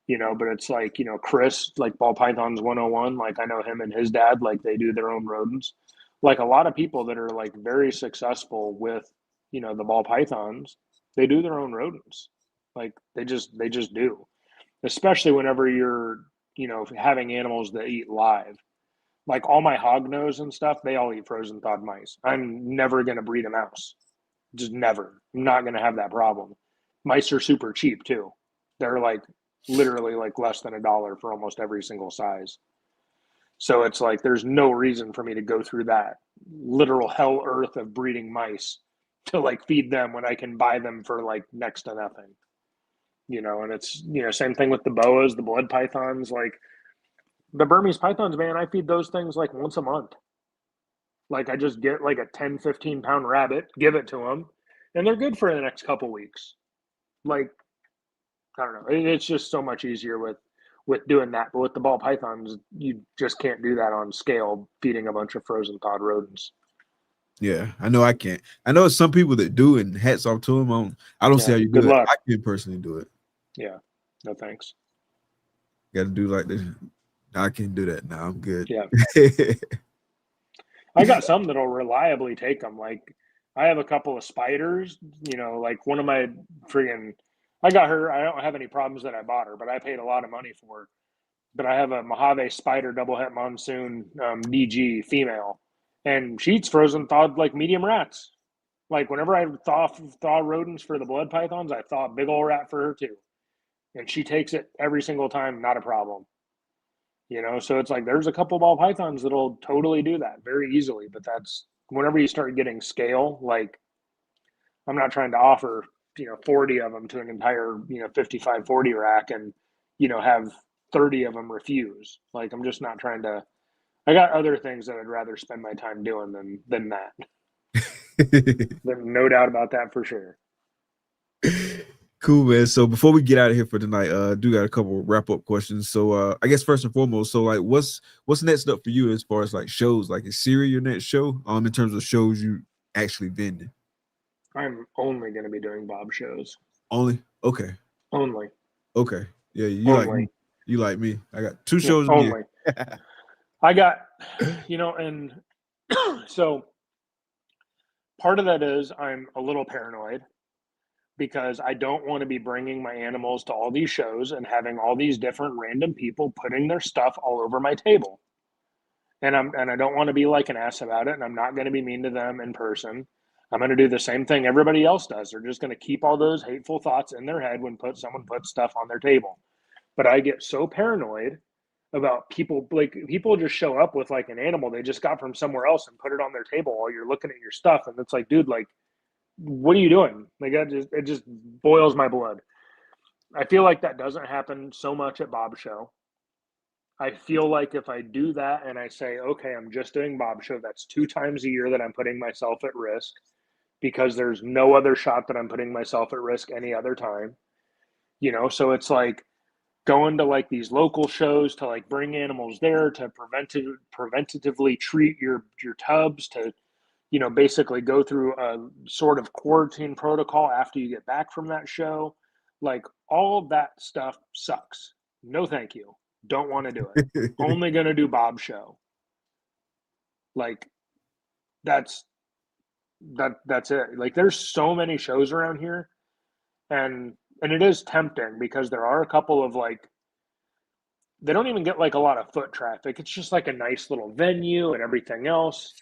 but it's like Chris, like BallPythons 101, like I know him and his dad, like they do their own rodents. Like a lot of people that are like very successful with the BallPythons, they do their own rodents. Like they just do, especially whenever you're having animals that eat live. Like all my hognose and stuff, they all eat frozen thawed mice. I'm never going to breed a mouse. Just never. I'm not going to have that problem. Mice are super cheap too. They're like literally like less than $1 for almost every single size. So it's like there's no reason for me to go through that literal hell earth of breeding mice to like feed them when I can buy them for like next to nothing. And it's same thing with the boas, the blood pythons, like the Burmese pythons, man, I feed those things like once a month. Like I just get like a 10-15 pound rabbit, give it to them, and they're good for the next couple weeks. Like I don't know, it's just so much easier with doing that. But with the ball pythons, you just can't do that on scale, feeding a bunch of frozen thawed rodents. Yeah, I know I can't. I know some people that do, and hats off to them. I don't see how you do it. I can't personally do it. Yeah, no thanks. Got to do like this. I can't do that now. I'm good. Yeah. I got some that'll reliably take them. Like I have a couple of spiders, like one of my I got her. I don't have any problems that I bought her, but I paid a lot of money for her. But I have a Mojave spider double het monsoon DG female, and she eats frozen thawed like medium rats. Like whenever I thaw rodents for the blood pythons, I thaw a big old rat for her too. And she takes it every single time, not a problem. So it's like there's a couple ball pythons that'll totally do that very easily. But that's whenever you start getting scale, like I'm not trying to offer 40 of them to an entire 55-40 rack and have 30 of them refuse. Like I'm just not trying to. I got other things that I'd rather spend my time doing than that. There's no doubt about that for sure. Cool, man. So before we get out of here for tonight, I do got a couple wrap up questions. So I guess first and foremost, so like what's next up for you as far as like shows? Like is Siri your next show? In terms of shows you actually vending? I'm only going to be doing Bob shows. Only? Okay. Only. Okay. Yeah, you only. Like me. You like me. I got 2 shows only. I got, and so part of that is I'm a little paranoid because I don't want to be bringing my animals to all these shows and having all these different random people putting their stuff all over my table. And I don't want to be like an ass about it, and I'm not going to be mean to them in person. I'm going to do the same thing everybody else does. They're just going to keep all those hateful thoughts in their head when someone puts stuff on their table. But I get so paranoid about people just show up with like an animal they just got from somewhere else and put it on their table while you're looking at your stuff. And it's like, dude, like, what are you doing? Like, it just boils my blood. I feel like that doesn't happen so much at Bob's show. I feel like if I do that and I say, okay, I'm just doing Bob's show, that's 2 times a year that I'm putting myself at risk because there's no other shot that I'm putting myself at risk any other time. So it's like, going to like these local shows to like bring animals there to preventatively treat your tubs, to, you know, basically go through a sort of quarantine protocol after you get back from that show. Like, all of that stuff sucks. No, thank you. Don't want to do it. Only going to do Bob's show. Like, that's it. Like, there's so many shows around here, and it is tempting because there are a couple of like, they don't even get like a lot of foot traffic. It's just like a nice little venue and everything else.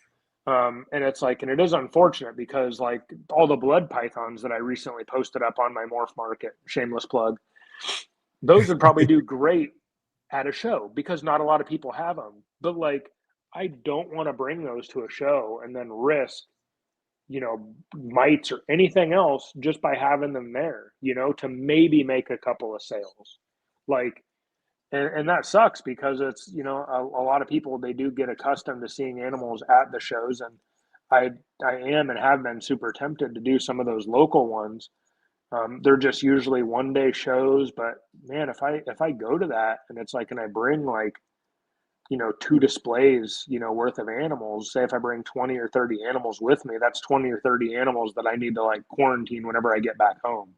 And it's like, and it is unfortunate because like all the blood pythons that I recently posted up on my Morph Market, shameless plug, those would probably do great at a show because not a lot of people have them. But like, I don't want to bring those to a show and then risk, you know, mites or anything else just by having them there, you know, to maybe make a couple of sales. Like, and that sucks because it's, you know, a lot of people, they do get accustomed to seeing animals at the shows. And I am and have been super tempted to do some of those local ones. They're just usually 1-day shows, but man, if I go to that and it's like, and I bring like, you know, 2 displays, you know, worth of animals, say if I bring 20 or 30 animals with me, that's 20 or 30 animals that I need to like quarantine whenever I get back home,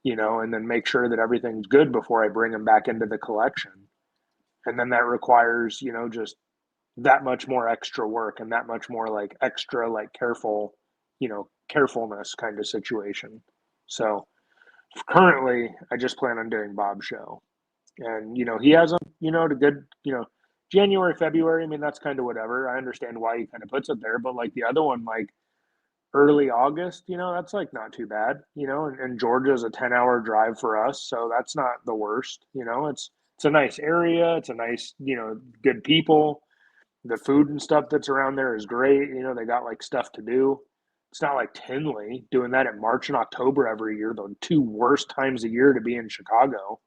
you know, and then make sure that everything's good before I bring them back into the collection. And then that requires, you know, just that much more extra work and that much more like extra, like careful, you know, carefulness kind of situation. So currently I just plan on doing Bob's show, and, you know, he has them, you know, to good, you know, January, February. I mean, that's kind of whatever. I understand why he kind of puts it there, but like the other one, like early August, you know, that's like not too bad, you know, and Georgia's a 10-hour drive for us. So that's not the worst, you know, it's a nice area. It's a nice, you know, good people. The food and stuff that's around there is great. You know, they got like stuff to do. It's not like Tinley doing that in March and October every year, the 2 worst times a year to be in Chicago.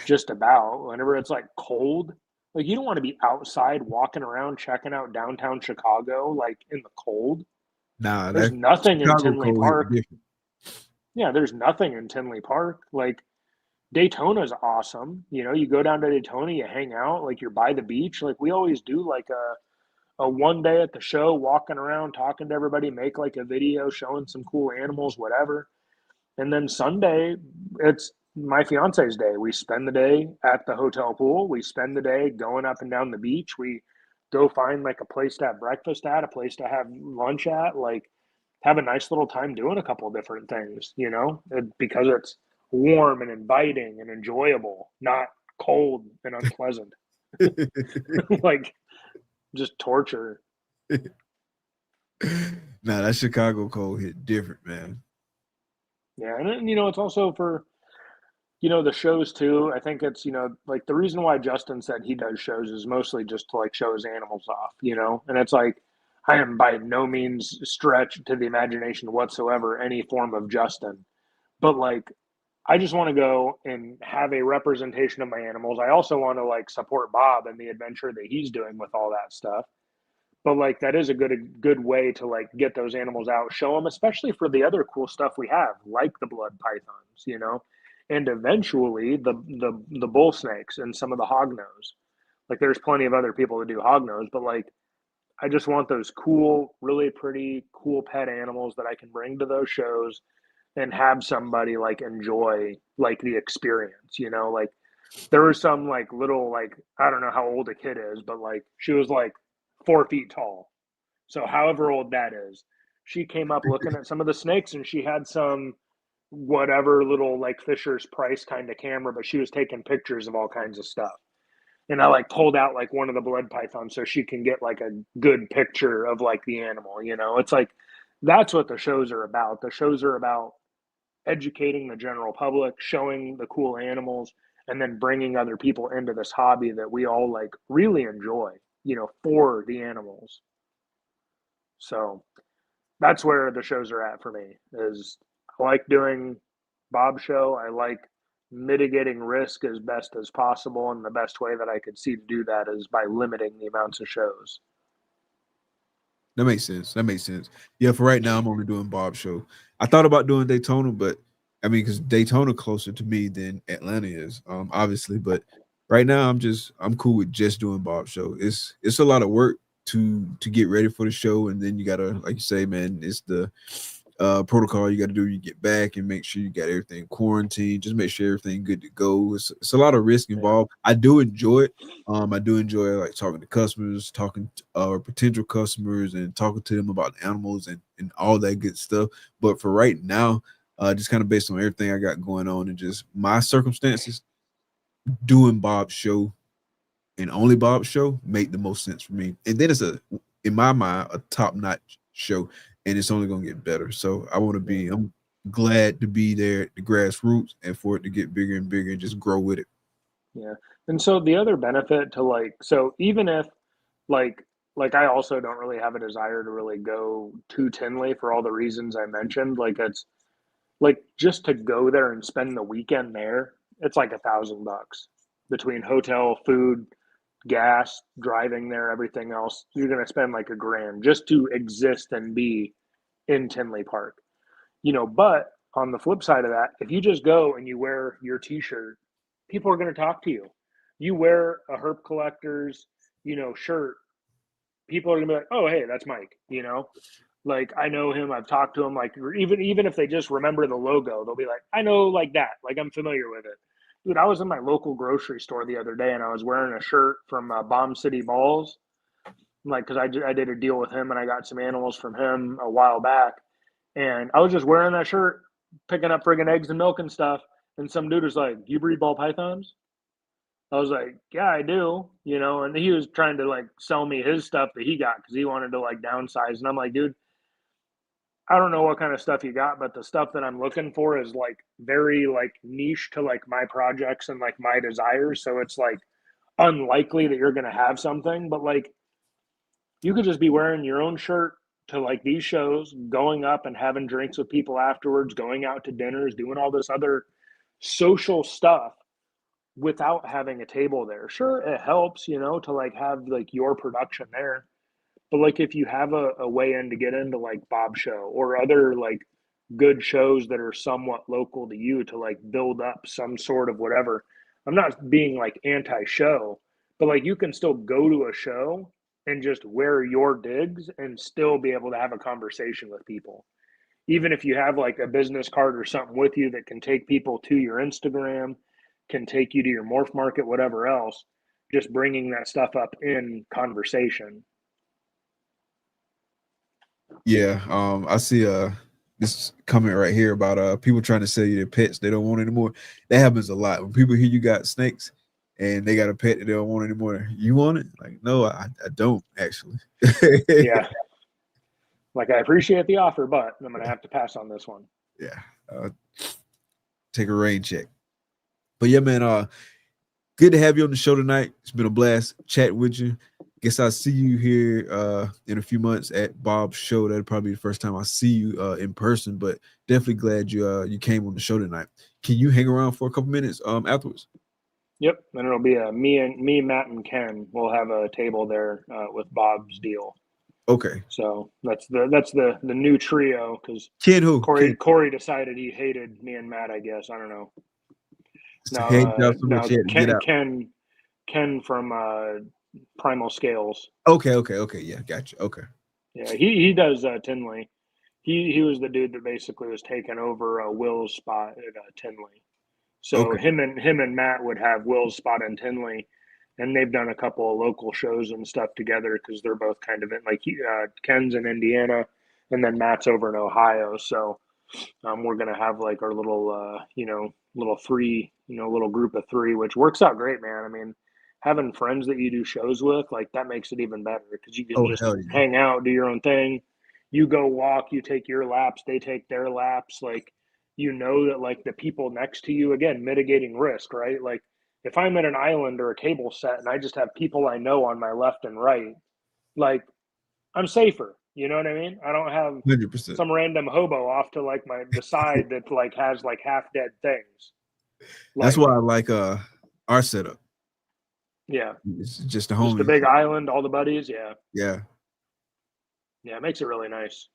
Just about whenever it's like cold, like you don't want to be outside walking around checking out downtown Chicago like in the cold. Nah, There's nothing in Chicago Tinley cold Park. hit different. Yeah, there's nothing in Tinley Park. Like, Daytona's awesome. You know, you go down to Daytona, you hang out, like you're by the beach. Like, we always do like a 1 day at the show, walking around, talking to everybody, make like a video showing some cool animals, whatever. And then Sunday, it's my fiance's day. We spend the day at the hotel pool. We spend the day going up and down the beach. We go find like a place to have breakfast at, a place to have lunch at, like have a nice little time doing a couple of different things, you know, because it's warm and inviting and enjoyable, not cold and unpleasant. Like, just torture. Nah, that Chicago cold hit different, man. Yeah, and then, you know, it's also for, you know, the shows too. I think it's, you know, like the reason why Justin said he does shows is mostly just to like show his animals off, you know, and it's like, I am by no means stretch to the imagination whatsoever any form of Justin, but like, I just want to go and have a representation of my animals. I also want to like support Bob and the adventure that he's doing with all that stuff. But like, that is a good way to like get those animals out, show them, especially for the other cool stuff we have, like the blood pythons, you know, and eventually the bull snakes and some of the hognose. Like, there's plenty of other people that do hognose, but like, I just want those cool, really pretty, cool pet animals that I can bring to those shows and have somebody like enjoy like the experience, you know. Like, there was some like little, like, I don't know how old a kid is, but like she was like 4 feet tall. So however old that is, she came up looking at some of the snakes, and she had some whatever little like Fisher's Price kind of camera, but she was taking pictures of all kinds of stuff. And I like pulled out like one of the blood pythons so she can get like a good picture of like the animal, you know. It's like, that's what the shows are about. The shows are about educating the general public, showing the cool animals, and then bringing other people into this hobby that we all like really enjoy, you know, for the animals. So that's where the shows are at for me. Is I like doing Bob's show. I like mitigating risk as best as possible, and the best way that I could see to do that is by limiting the amounts of shows. That makes sense. That makes sense. Yeah, for right now, I'm only doing Bob's show. I thought about doing Daytona, but I mean, because Daytona closer to me than Atlanta is, obviously. But right now, I'm cool with just doing Bob's show. It's a lot of work to get ready for the show, and then you gotta, like you say, man, it's the protocol you got to do. You get back and make sure you got everything quarantined. Just make sure everything good to go. It's a lot of risk involved. I do enjoy it. I do enjoy like talking to customers, talking to potential customers, and talking to them about the animals and all that good stuff. But for right now, just kind of based on everything I got going on and just my circumstances, doing Bob's show and only Bob's show make the most sense for me. And then it's in my mind, a top-notch show, and it's only gonna get better. So I'm glad to be there at the grassroots and for it to get bigger and bigger and just grow with it. Yeah. And so the other benefit to like, so even if like I also don't really have a desire to really go to Tinley for all the reasons I mentioned. Like it's like just to go there and spend the weekend there, it's like $1,000 between hotel, food, gas, driving there, everything else. You're gonna spend like $1,000 just to exist and be in Tinley Park. But on the flip side of that, if you just go and you wear your t-shirt, people are gonna talk to you. You wear a Herp Collectors, shirt, people are gonna be like, oh hey, that's Mike, like I know him, I've talked to him, like even if they just remember the logo, they'll be like, I know, like that, like I'm familiar with it. Dude, I was in my local grocery store the other day and I was wearing a shirt from Bomb City Balls, like because I did a deal with him and I got some animals from him a while back, and I was just wearing that shirt, picking up friggin' eggs and milk and stuff, and some dude was like, "Do you breed ball pythons?" I was like, "Yeah, I do," and he was trying to like sell me his stuff that he got because he wanted to like downsize, and I'm like, dude, I don't know what kind of stuff you got, but the stuff that I'm looking for is like very like niche to like my projects and like my desires. So it's like unlikely that you're going to have something, but like you could just be wearing your own shirt to like these shows, going up and having drinks with people afterwards, going out to dinners, doing all this other social stuff without having a table there. Sure, it helps, to like have like your production there. But like if you have a way in to get into like Bob's show or other like good shows that are somewhat local to you to like build up some sort of whatever. I'm not being like anti-show, but like you can still go to a show and just wear your digs and still be able to have a conversation with people. Even if you have like a business card or something with you that can take people to your Instagram, can take you to your morph market, whatever else, just bringing that stuff up in conversation. Yeah, I see this comment right here about people trying to sell you their pets they don't want anymore. That happens a lot when people hear you got snakes and they got a pet that they don't want anymore. You want it? Like, no, I don't actually. Yeah. Like I appreciate the offer, but I'm gonna have to pass on this one. Yeah. Take a rain check. But yeah, man, good to have you on the show tonight. It's been a blast chatting with you. Guess I'll see you here in a few months at Bob's show. That'll probably be the first time I see you in person, but definitely glad you came on the show tonight. Can you hang around for a couple minutes afterwards? Yep, and it'll be me, Matt, and Ken. We'll have a table there with Bob's deal. Okay. So that's the new trio because Ken who? Corey decided he hated me and Matt. I guess I don't know. No, Ken from Primal Scales. Okay, yeah, gotcha. Okay. Yeah, he does Tinley. He was the dude that basically was taking over Will's spot at Tinley. So okay. him and Matt would have Will's spot in Tinley, and they've done a couple of local shows and stuff together because they're both kind of in like Ken's in Indiana, and then Matt's over in Ohio. So we're gonna have like our little little three, little group of three, which works out great, man. I mean, having friends that you do shows with, like that makes it even better because you can just hang out, do your own thing. You go walk, you take your laps, they take their laps. Like, that like the people next to you, again, mitigating risk, right? Like if I'm at an island or a table set and I just have people I know on my left and right, like I'm safer. You know what I mean? I don't have 100%. Some random hobo off to like the side that like has like half dead things. Like, that's why I like our setup. Yeah. It's just the homies. Just a big island, all the buddies. Yeah. Yeah. Yeah, it makes it really nice.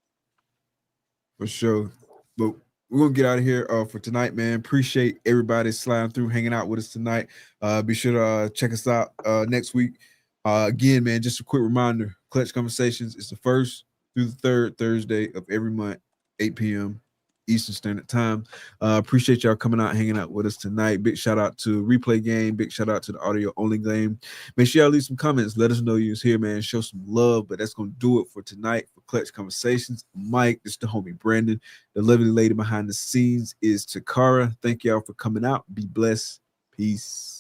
For sure. But we're gonna get out of here for tonight, man. Appreciate everybody sliding through, hanging out with us tonight. Be sure to check us out next week. Again, man, just a quick reminder: Clutch Conversations is the first through the third Thursday of every month, 8 p.m. Eastern Standard Time. Appreciate y'all coming out, hanging out with us tonight. Big shout out to Replay Game. Big shout out to the Audio Only Game. Make sure y'all leave some comments. Let us know you was here, man. Show some love. But that's gonna do it for tonight for Clutch Conversations. Mike, this is the homie Brandon. The lovely lady behind the scenes is Takara. Thank y'all for coming out. Be blessed. Peace.